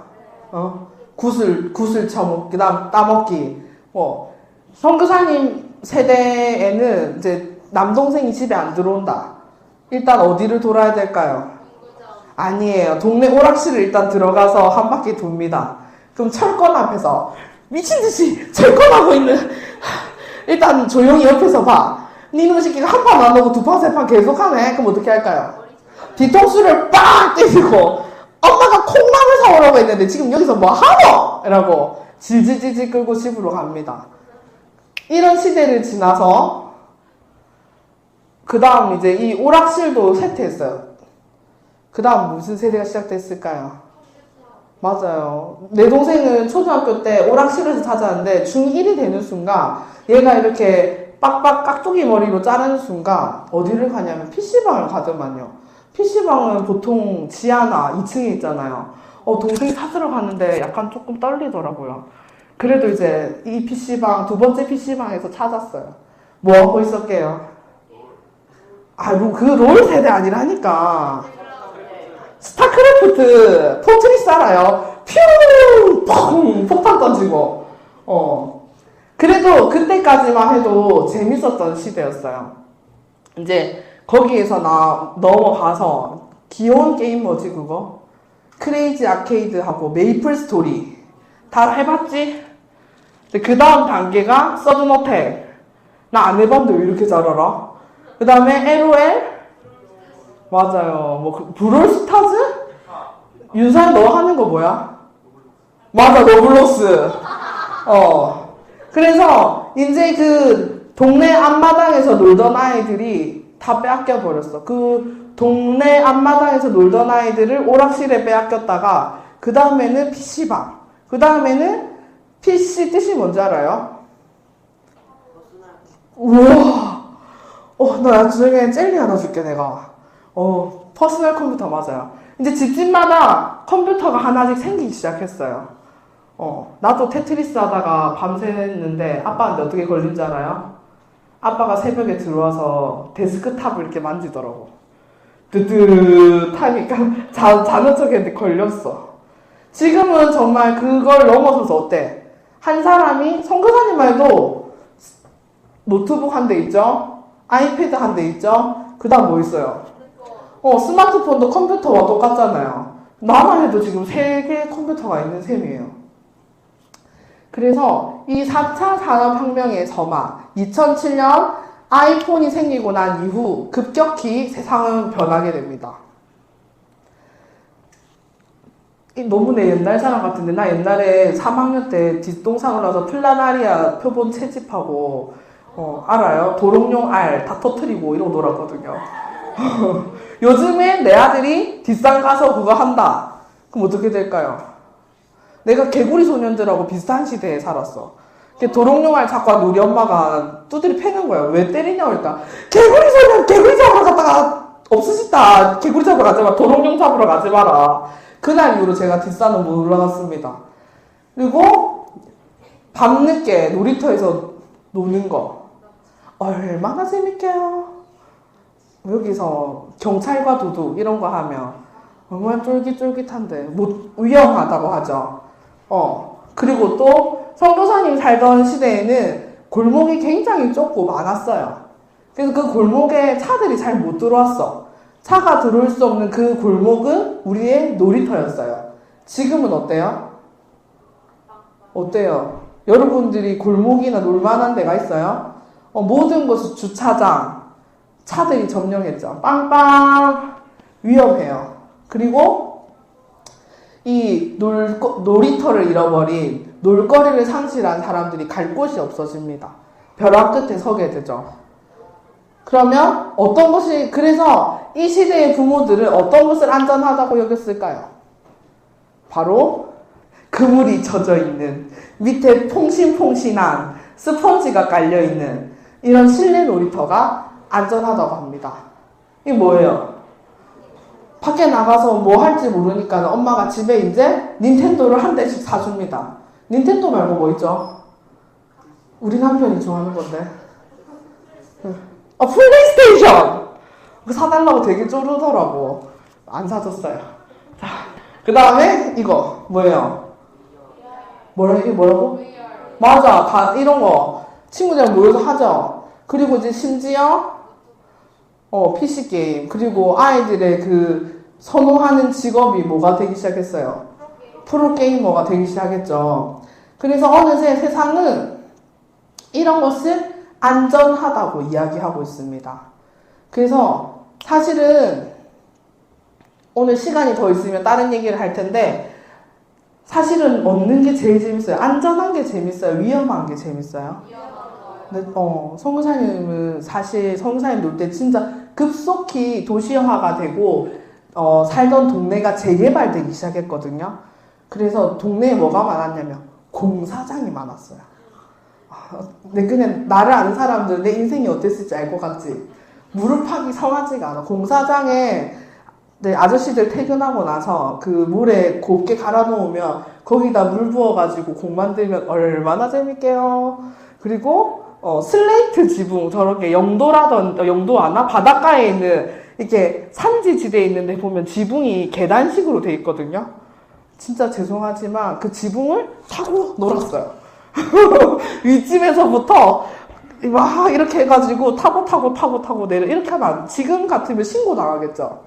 구슬 쳐먹기 그다음 따먹기 선교사님 세대에는 이제 남동생이 집에 안 들어온다. 일단 어디를 돌아야 될까요? 아니에요. 동네 오락실을 일단 들어가서 한 바퀴 돕니다. 그럼 철권 앞에서 미친듯이 철권하고 있는 일단 조용히 옆에서 봐. 니놈 새끼가 한 판 안 오고 2판 3판 계속하네. 그럼 어떻게 할까요? 뒤통수를 빡 때리고 엄마가 콩나물 사오라고 했는데 지금 여기서 뭐 하노? 이라고 질질질질 끌고 집으로 갑니다. 이런 시대를 지나서 그 다음 이제 이 오락실도 쇠퇴했어요. 그 다음 무슨 세대가 시작됐을까요? 맞아요. 내 동생은 초등학교 때 오락실에서 찾아왔는데 중1이 되는 순간 얘가 이렇게 빡빡 깍두기 머리로 자르는 순간 어디를 가냐면 PC방을 가더만요. PC방은 보통 지하나 2층에 있잖아요. 동생이 찾으러 갔는데 약간 조금 떨리더라고요. 그래도 이제 이 PC방, 2번째 PC방에서 찾았어요. 뭐 하고 있었게요? 그 롤 세대 아니라니까. 스타크래프트, 포트리스 알아요? 퓨! 펑! 폭탄 던지고. 그래도 그때까지만 해도 재밌었던 시대였어요. 이제 거기에서 넘어가서 귀여운 게임 뭐지 그거? 크레이지 아케이드하고 메이플 스토리 다 해봤지? 그 다음 단계가 서든어택. 나 안 해봤는데 왜 이렇게 잘 알아? 그 다음에 LOL? 맞아요. 뭐 브롤스타즈? 윤상 너 하는 거 뭐야? 맞아, 로블록스. 그래서 이제 그 동네 앞마당에서 놀던 아이들이 다 빼앗겨 버렸어. 그 동네 앞마당에서 놀던 아이들을 오락실에 빼앗겼다가 그 다음에는 PC방. 그 다음에는 PC 뜻이 뭔지 알아요? 우와. 나 나중에 젤리 하나 줄게 내가. 퍼스널 컴퓨터 맞아요. 이제 집집마다 컴퓨터가 하나씩 생기기 시작했어요. 나도 테트리스 하다가 밤새는데 아빠한테 어떻게 걸린 줄 알아요? 아빠가 새벽에 들어와서 데스크탑을 이렇게 만지더라고. 뜨뜻하니까 자는 척했는데 걸렸어. 지금은 정말 그걸 넘어서서 어때? 한 사람이 선교사님만 해도 노트북 한 대 있죠? 아이패드 한 대 있죠? 그 다음 뭐 있어요? 스마트폰도 컴퓨터와 똑같잖아요. 나만 해도 지금 3개의 컴퓨터가 있는 셈이에요. 그래서 이 4차 산업혁명의 점화, 2007년 아이폰이 생기고 난 이후 급격히 세상은 변하게 됩니다. 너무 내 옛날 사람 같은데 나 옛날에 3학년 때 뒷동산으로 와서 플라나리아 표본 채집하고 알아요? 도롱뇽 알 다 터트리고 이러고 놀았거든요. 요즘에 내 아들이 뒷산 가서 그거 한다. 그럼 어떻게 될까요? 내가 개구리 소년들하고 비슷한 시대에 살았어. 도롱뇽 알 자꾸 우리 엄마가 두드리 패는 거야. 왜 때리냐고 그러니까 개구리 소년 개구리 잡으러 갔다가 없으시다. 개구리 잡으러 가지 마. 도롱뇽 잡으러 가지 마라. 그날 이후로 제가 뒷산은 못 올라갔습니다. 그리고 밤늦게 놀이터에서 노는 거 얼마나 재밌게요. 여기서 경찰과 도둑 이런 거 하면 얼마나 쫄깃쫄깃한데 위험하다고 하죠. 그리고 또 선교사님 살던 시대에는 골목이 굉장히 좁고 많았어요. 그래서 그 골목에 차들이 잘 못 들어왔어. 차가 들어올 수 없는 그 골목은 우리의 놀이터였어요. 지금은 어때요? 어때요? 여러분들이 골목이나 놀만한 데가 있어요? 모든 곳이 주차장, 차들이 점령했죠. 빵빵! 위험해요. 그리고 이 놀이터를 잃어버린 놀거리를 상실한 사람들이 갈 곳이 없어집니다. 벼랑 끝에 서게 되죠. 그러면 그래서 이 시대의 부모들은 어떤 것을 안전하다고 여겼을까요? 바로 그물이 젖어 있는, 밑에 퐁신퐁신한 스펀지가 깔려 있는 이런 실내 놀이터가 안전하다고 합니다. 이게 뭐예요? 밖에 나가서 뭐 할지 모르니까 엄마가 집에 이제 닌텐도를 한 대씩 사줍니다. 닌텐도 말고 뭐 있죠? 우리 남편이 좋아하는 건데. 플레이스테이션! 그거 사달라고 되게 쪼르더라고. 안 사줬어요. 자, 그 다음에 이거 뭐예요? 이게 뭐라고? 맞아, 다 이런 거 친구들이랑 모여서 하죠. 그리고 이제 심지어 PC 게임, 그리고 아이들의 그 선호하는 직업이 뭐가 되기 시작했어요? 프로게이머가 되기 시작했죠. 그래서 어느새 세상은 이런 것을 안전하다고 이야기하고 있습니다. 그래서 사실은 오늘 시간이 더 있으면 다른 얘기를 할 텐데 사실은 얻는 게 제일 재밌어요. 안전한 게 재밌어요? 위험한 게 재밌어요? 네, 선교사님은 사실 선교사님 놀 때 진짜 급속히 도시화가 되고 살던 동네가 재개발되기 시작했거든요. 그래서 동네에 뭐가 많았냐면 공사장이 많았어요. 그냥 나를 아는 사람들은 내 인생이 어땠을지 알 것 같지? 무릎팍이 성하지가 않아. 공사장에 아저씨들 퇴근하고 나서 그 물에 곱게 갈아 놓으면 거기다 물 부어가지고 공 만들면 얼마나 재밌게요. 그리고 슬레이트 지붕, 저렇게 영도 아나? 바닷가에 있는 이렇게 산지지대에 있는데 보면 지붕이 계단식으로 돼 있거든요. 진짜 죄송하지만 그 지붕을 타고 놀았어요. 윗집에서부터 막 이렇게 해가지고 타고 내려 이렇게 하면 지금 같으면 신고 나가겠죠.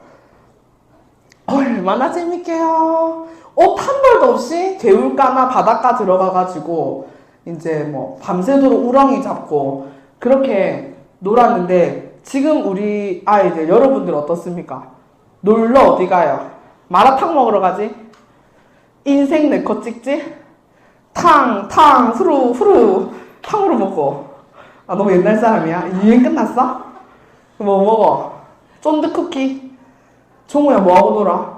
얼마나 재밌게요. 옷 한 벌도 없이 개울가나 바닷가 들어가가지고 이제 뭐 밤새도록 우렁이 잡고 그렇게 놀았는데 지금 우리 아이들 여러분들 어떻습니까? 놀러 어디 가요? 마라탕 먹으러 가지? 인생 내 거 찍지? 탕 후루 탕으로 먹고. 아 너무 옛날 사람이야? 유행 끝났어? 뭐 먹어? 쫀득 쿠키? 종우야 뭐하고 놀아?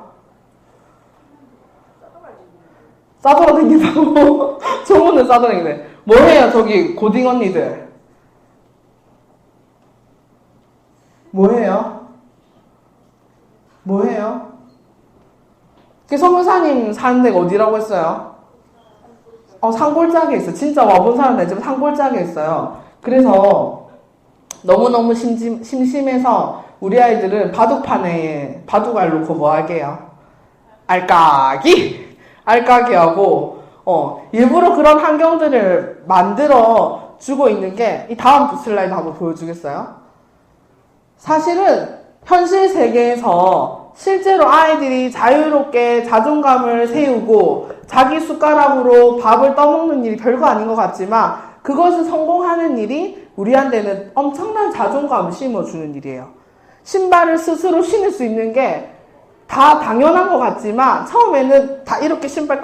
싸돌아다닌다고? 종우는 싸돌아다니네. 뭐해요 저기 고딩 언니들? 뭐해요? 성교사님 사는 데가 어디라고 했어요? 산골짜기에 있어. 진짜 와본 사람 내 집은 산골짜기에 있어요. 그래서 너무너무 심심해서 우리 아이들은 바둑판에 바둑알 놓고 뭐 하게요? 알까기 하고 일부러 그런 환경들을 만들어 주고 있는 게 이 다음 슬라이드 한번 보여주겠어요? 사실은 현실 세계에서 실제로 아이들이 자유롭게 자존감을 세우고 자기 숟가락으로 밥을 떠먹는 일이 별거 아닌 것 같지만 그것을 성공하는 일이 우리한테는 엄청난 자존감을 심어주는 일이에요. 신발을 스스로 신을 수 있는 게 다 당연한 것 같지만 처음에는 다 이렇게 신발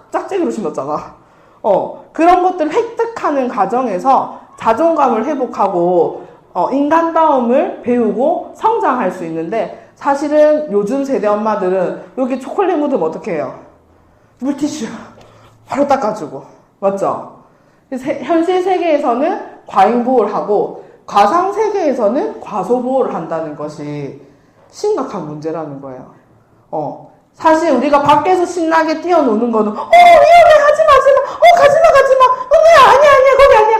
짝짝이로 신었잖아. 그런 것들을 획득하는 과정에서 자존감을 회복하고 인간다움을 배우고 성장할 수 있는데 사실은 요즘 세대 엄마들은 여기 초콜릿 묻으면 어떻게 해요? 물티슈 바로 닦아주고 맞죠? 현실 세계에서는 과잉보호를 하고 가상 세계에서는 과소보호를 한다는 것이 심각한 문제라는 거예요. 사실 우리가 밖에서 신나게 뛰어노는 거는 위험해 가지마 아니야 거기 아니야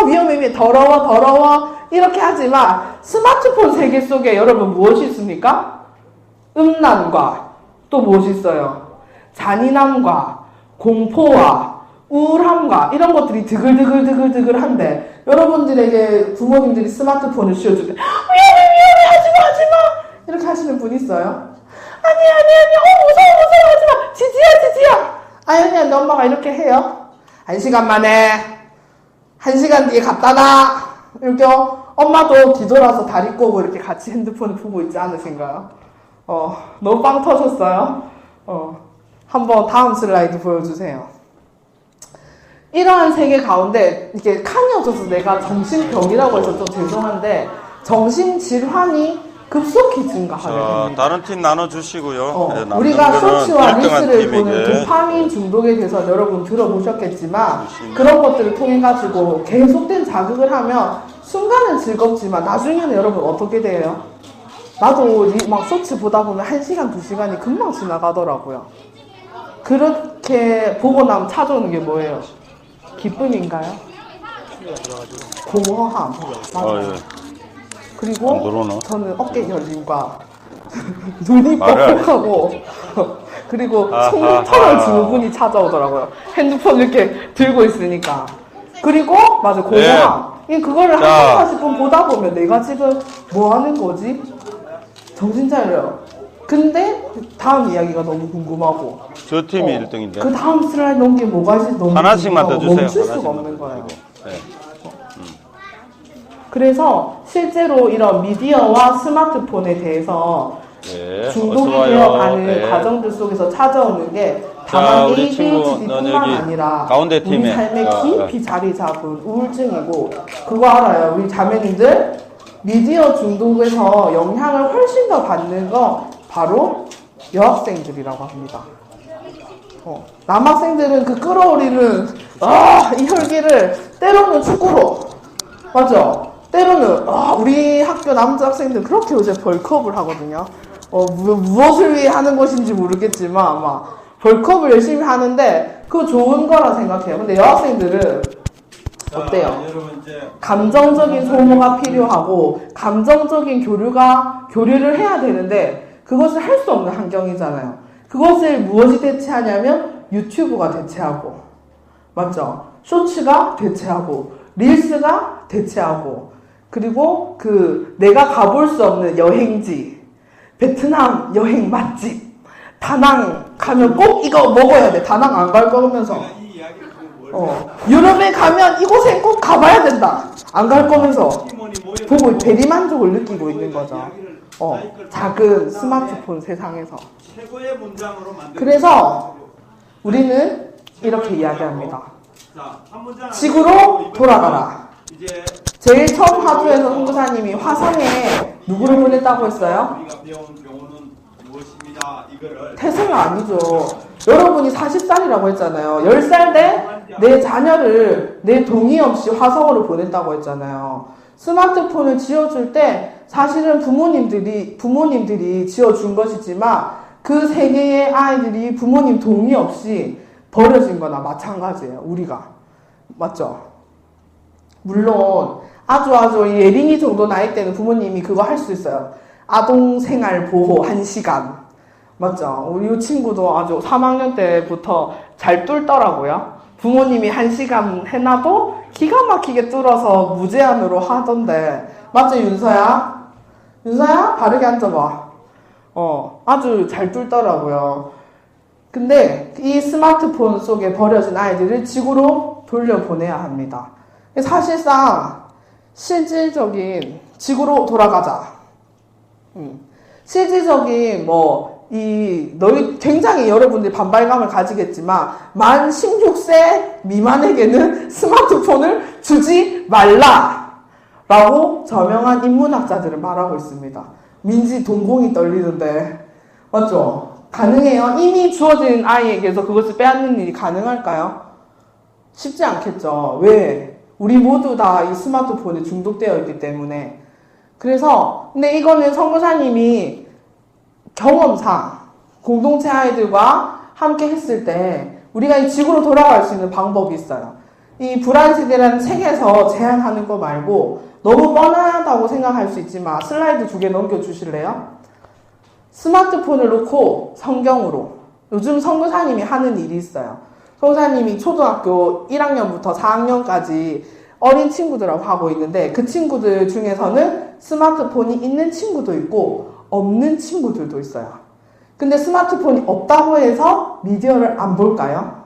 위험해 더러워 이렇게 하지만 스마트폰 세계 속에 여러분 무엇이 있습니까? 음란과 또 무엇이 있어요? 잔인함과 공포와 우울함과 이런 것들이 드글드글한데 여러분들에게 부모님들이 스마트폰을 씌워줄 때 위험해 하지마 이렇게 하시는 분 있어요? 아니 무서워 하지마 지지야 아니 엄마가 이렇게 해요 1시간 만에 1시간 뒤에 갖다 놔 이렇게 엄마도 뒤돌아서 다리 꼬고 이렇게 같이 핸드폰을 보고 있지 않으신가요? 너무 빵 터졌어요. 한번 다음 슬라이드 보여주세요. 이러한 세계 가운데 이렇게 칸이 없어서 내가 정신병이라고 해서 좀 죄송한데 정신질환이 급속히 증가하게 됩니다. 다른 팀 나눠주시고요. 우리가 쇼츠와 뉴스를 보는 도파민 중독에 대해서 여러분 들어보셨겠지만 그런 것들을 통해 가지고 계속된 자극을 하면 순간은 즐겁지만 나중에는 여러분 어떻게 돼요? 나도 막 쇼츠 보다 보면 1시간, 2시간이 금방 지나가더라고요. 그렇게 보고 나면 찾아오는 게 뭐예요? 기쁨인가요? 공허함. 맞아요. 그리고 저는 어깨 결림과 눈이 뻑뻑하고 그리고 속터널 증후군이 찾아오더라고요. 핸드폰 이렇게 들고 있으니까. 그리고 맞아 공허함. 그거를 한 40분 보다 보면 내가 지금 뭐 하는 거지? 정신 차려요. 근데 다음 이야기가 너무 궁금하고 저 팀이 1등인데 그 다음 슬라이드 넘게 뭐가 있을지 너무 하나씩만 더 주세요. 멈출 수가 없는 거예요. 그래서 실제로 이런 미디어와 스마트폰에 대해서 중독이 되어가는 과정들 속에서 찾아오는 게 다만 ADHD뿐만 아니라 가운데 우리 삶에 깊이 자리 잡은 우울증이고 그거 알아요? 우리 자매님들 미디어 중독에서 영향을 훨씬 더 받는 거 바로 여학생들이라고 합니다. 남학생들은 그 끌어올리는 이 혈기를 때로는 축구로 맞죠? 때로는 우리 학교 남자 학생들 그렇게 요새 벌크업을 하거든요. 무엇을 위해 하는 것인지 모르겠지만 아마 벌크업을 열심히 하는데 그거 좋은 거라 생각해요. 근데 여학생들은 어때요? 감정적인 소모가 필요하고 감정적인 교류를 해야 되는데 그것을 할 수 없는 환경이잖아요. 그것을 무엇이 대체하냐면 유튜브가 대체하고 맞죠? 쇼츠가 대체하고, 릴스가 대체하고, 그리고 그 내가 가볼 수 없는 여행지, 베트남 여행 맛집, 다낭 가면 꼭 이거 먹어야 돼. 다낭 안 갈 거면서. 유럽에 가면 이곳엔 꼭 가봐야 된다. 안 갈 거면서 보고 대리만족을 느끼고 있는 거죠. 작은 스마트폰 세상에서. 그래서 우리는 이렇게 이야기합니다. 지구로 돌아가라. 제일 처음 화두에서 선교사님이 화성에 누구를 보냈다고 했어요? 태생아 아니죠. 여러분이 40살이라고 했잖아요. 10살 때 내 자녀를 내 동의 없이 화성으로 보냈다고 했잖아요. 스마트폰을 지어줄 때 사실은 부모님들이 지어준 것이지만 그 세 개의 아이들이 부모님 동의 없이 버려진 거나 마찬가지예요. 우리가. 맞죠? 물론 아주 예린이 정도 나이 때는 부모님이 그거 할 수 있어요. 아동생활 보호 1시간. 맞죠? 우리 이 친구도 아주 3학년 때부터 잘 뚫더라고요. 부모님이 1시간 해놔도 기가 막히게 뚫어서 무제한으로 하던데. 맞죠, 윤서야? 윤서야? 바르게 앉아봐. 아주 잘 뚫더라고요. 근데 이 스마트폰 속에 버려진 아이들을 지구로 돌려보내야 합니다. 사실상 실질적인 지구로 돌아가자. 실질적인 너희 굉장히 여러분들이 반발감을 가지겠지만 만 16세 미만에게는 스마트폰을 주지 말라라고 저명한 인문학자들은 말하고 있습니다. 민지 동공이 떨리는데 맞죠? 가능해요? 이미 주어진 아이에게서 그것을 빼앗는 일이 가능할까요? 쉽지 않겠죠. 왜? 우리 모두 다 이 스마트폰에 중독되어 있기 때문에. 그래서 근데 이거는 선교사님이 경험상 공동체 아이들과 함께 했을 때 우리가 이 지구로 돌아갈 수 있는 방법이 있어요. 이 불안세대라는 책에서 제안하는 거 말고 너무 뻔하다고 생각할 수 있지만 슬라이드 2개 넘겨주실래요? 스마트폰을 놓고 성경으로. 요즘 선교사님이 하는 일이 있어요. 선교사님이 초등학교 1학년부터 4학년까지 어린 친구들하고 하고 있는데 그 친구들 중에서는 스마트폰이 있는 친구도 있고 없는 친구들도 있어요. 근데 스마트폰이 없다고 해서 미디어를 안 볼까요?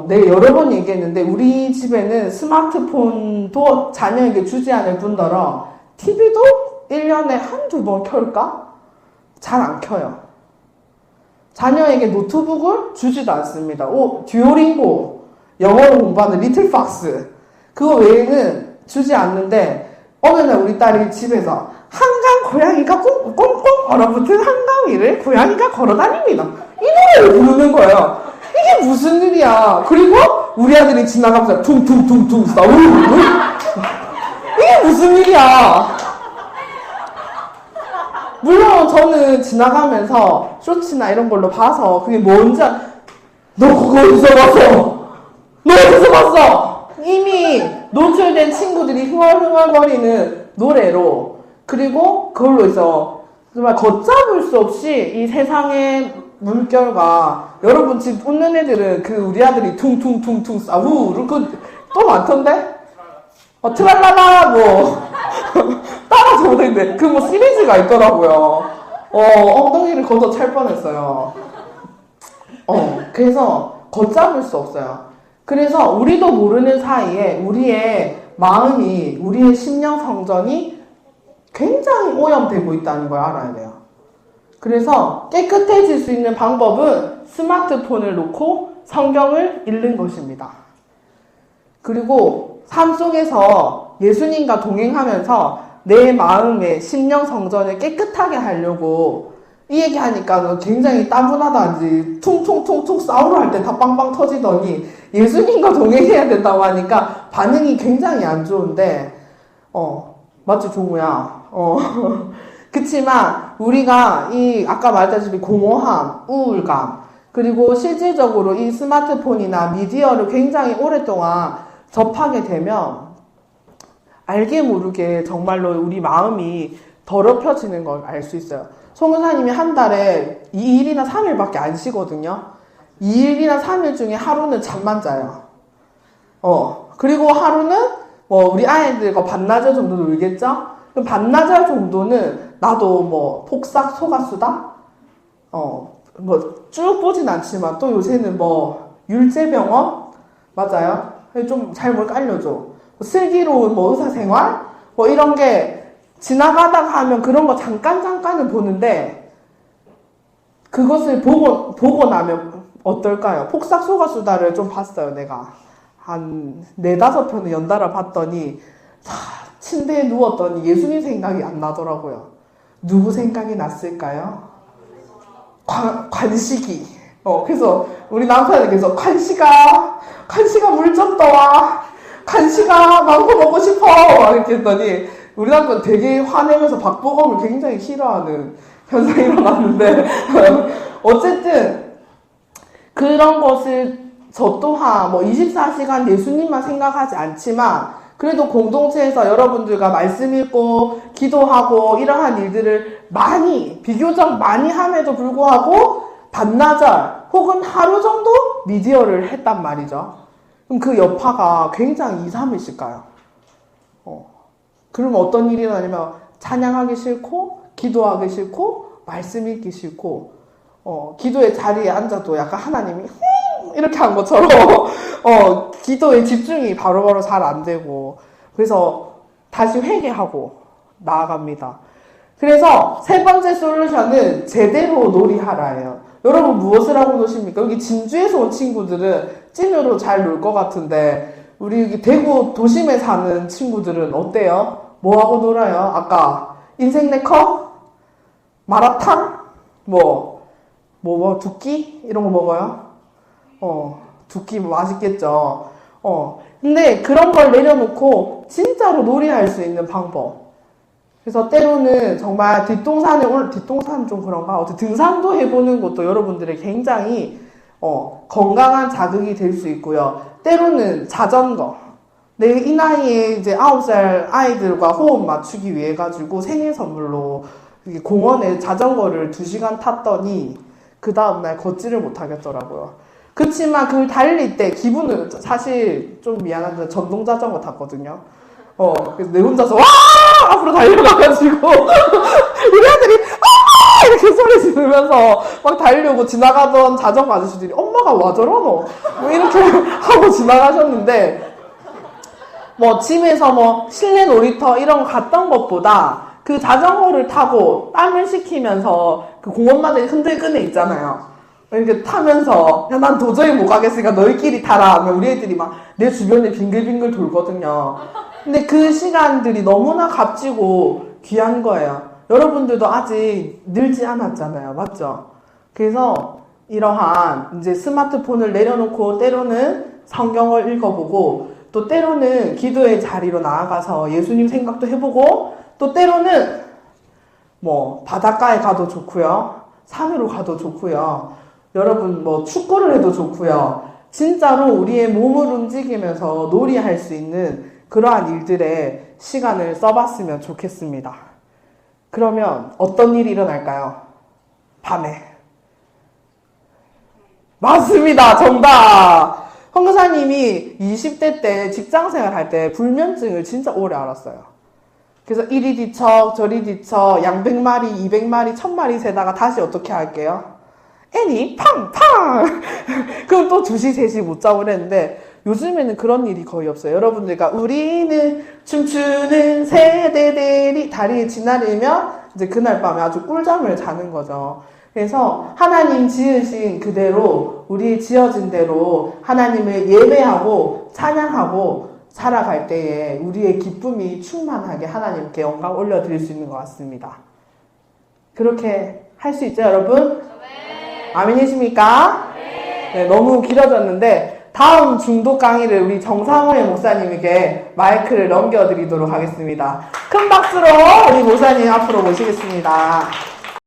네, 여러 번 얘기했는데 우리 집에는 스마트폰도 자녀에게 주지 않을 뿐더러 TV도 1년에 한두 번 켤까? 잘 안 켜요. 자녀에게 노트북을 주지도 않습니다. 듀오링고, 영어로 공부하는 리틀 박스. 그거 외에는 주지 않는데, 어느 날 우리 딸이 집에서 한강 고양이가 꽁꽁 얼어붙은 한강 위를 고양이가 걸어다닙니다. 이 노래를 부르는 거예요. 이게 무슨 일이야. 그리고 우리 아들이 지나가면서 퉁퉁퉁퉁 싸우. 이게 무슨 일이야. 물론 저는 지나가면서 쇼츠나 이런 걸로 봐서 그게 뭔지 너 그거 어디서 봤어? 너 어디서 봤어? 이미 노출된 친구들이 흥얼흥얼거리는 노래로 그리고 그걸로 해서 정말 걷잡을 수 없이 이 세상의 물결과 여러분 집 웃는 애들은 그 우리 아들이 퉁퉁퉁퉁 싸우 또 많던데? 트랄라라 따라서 못했는데 그 시리즈가 있더라고요. 엉덩이를 걷어 찰 뻔했어요. 그래서 걷잡을 수 없어요. 그래서 우리도 모르는 사이에 우리의 마음이 우리의 심령 성전이 굉장히 오염되고 있다는 걸 알아야 돼요. 그래서 깨끗해질 수 있는 방법은 스마트폰을 놓고 성경을 읽는 것입니다. 그리고 삶 속에서 예수님과 동행하면서 내 마음의 심령 성전을 깨끗하게 하려고 이 얘기하니까 굉장히 따분하다지 퉁퉁퉁퉁 싸우러 할 때 다 빵빵 터지더니 예수님과 동행해야 된다고 하니까 반응이 굉장히 안 좋은데 맞지 종우야? 그치만 우리가 아까 말했다시피 공허함, 우울감 그리고 실질적으로 이 스마트폰이나 미디어를 굉장히 오랫동안 접하게 되면 알게 모르게 정말로 우리 마음이 더럽혀지는 걸 알 수 있어요. 송은사님이 한 달에 2일이나 3일밖에 안 쉬거든요. 2일이나 3일 중에 하루는 잠만 자요. 그리고 하루는 뭐 우리 아이들과 반나절 정도 놀겠죠? 그럼 반나절 정도는 나도 뭐 폭삭 속았수다? 뭐 쭉 보진 않지만 또 요새는 뭐 율제병원? 맞아요? 좀 잘 뭘 알려줘. 슬기로운 뭐 의사생활? 뭐 이런 게 지나가다가 하면 그런 거 잠깐은 보는데 그것을 보고 나면 어떨까요? 폭삭 속았수다를 좀 봤어요, 내가. 한 4-5편을 연달아 봤더니 침대에 누웠더니 예수님 생각이 안 나더라고요. 누구 생각이 났을까요? 관식이. 그래서 우리 남편이 계속 관식아 물 좀 떠와. 관식아 망고 먹고 싶어. 이렇게 했더니 우리 남편 되게 화내면서 박보검을 굉장히 싫어하는 현상이 일어났는데 어쨌든 그런 것을 저 또한 뭐 24시간 예수님만 생각하지 않지만 그래도 공동체에서 여러분들과 말씀 읽고 기도하고 이러한 일들을 비교적 많이 함에도 불구하고 반나절 혹은 하루 정도 미디어를 했단 말이죠. 그럼 그 여파가 굉장히 2-3일 있을까요? 그러면 어떤 일이 일어나냐면 찬양하기 싫고 기도하기 싫고 말씀 읽기 싫고 기도의 자리에 앉아도 약간 하나님이 이렇게 한 것처럼 기도에 집중이 바로바로 잘 안 되고 그래서 다시 회개하고 나아갑니다. 그래서 세 번째 솔루션은 제대로 놀이하라예요. 여러분 무엇을 하고 노십니까? 여기 진주에서 온 친구들은 찐으로 잘 놀 것 같은데 우리 대구 도심에 사는 친구들은 어때요? 뭐 하고 놀아요? 아까 인생 네커? 마라탕? 두끼? 이런 거 먹어요? 두끼 맛있겠죠. 근데 그런 걸 내려놓고 진짜로 놀이할 수 있는 방법. 그래서 때로는 정말 뒷동산은 좀 그런가? 등산도 해보는 것도 여러분들의 굉장히 건강한 자극이 될 수 있고요. 때로는 자전거. 이 나이에 이제 9살 아이들과 호흡 맞추기 위해 가지고 생일 선물로 공원에 자전거를 2시간 탔더니 그 다음날 걷지를 못하겠더라고요. 그치만 그걸 달릴 때 기분은 사실 좀 미안한데 전동 자전거 탔거든요. 그래서 내 혼자서 와! 앞으로 달려가가지고 우리 아들이 아! 이렇게 소리 지르면서 막 달려고 지나가던 자전거 아저씨들이 엄마가 와 저러노? 뭐 이렇게 하고 지나가셨는데 집에서 실내 놀이터 이런 거 갔던 것보다 그 자전거를 타고 땀을 식히면서 그 공원마다 흔들끈에 있잖아요. 이렇게 타면서 야, 난 도저히 못 가겠으니까 너희끼리 타라 하면 우리 애들이 막 내 주변에 빙글빙글 돌거든요. 근데 그 시간들이 너무나 값지고 귀한 거예요. 여러분들도 아직 늘지 않았잖아요. 맞죠? 그래서 이러한 이제 스마트폰을 내려놓고 때로는 성경을 읽어보고 또 때로는 기도의 자리로 나아가서 예수님 생각도 해보고 또 때로는 바닷가에 가도 좋고요. 산으로 가도 좋고요. 여러분 축구를 해도 좋고요. 진짜로 우리의 몸을 움직이면서 놀이할 수 있는 그러한 일들에 시간을 써봤으면 좋겠습니다. 그러면 어떤 일이 일어날까요? 밤에. 맞습니다. 정답! 황교사님이 20대 때 직장생활 할 때 불면증을 진짜 오래 앓았어요. 그래서 이리 뒤척 저리 뒤척 양백마리 200마리 1000마리 세다가 다시 어떻게 할게요? 애니 팡팡 그럼 또 2시 3시 못 자고 그랬는데 요즘에는 그런 일이 거의 없어요. 여러분들과 우리는 춤추는 세대들이 다리에 지나리면 이제 그날 밤에 아주 꿀잠을 자는 거죠. 그래서 하나님 지으신 그대로 우리 지어진 대로 하나님을 예배하고 찬양하고 살아갈 때에 우리의 기쁨이 충만하게 하나님께 영광 올려드릴 수 있는 것 같습니다. 그렇게 할 수 있죠, 여러분? 네. 아멘이십니까? 네, 너무 길어졌는데 다음 중독 강의를 우리 정상호의 목사님에게 마이크를 넘겨드리도록 하겠습니다. 큰 박수로 우리 목사님 앞으로 모시겠습니다.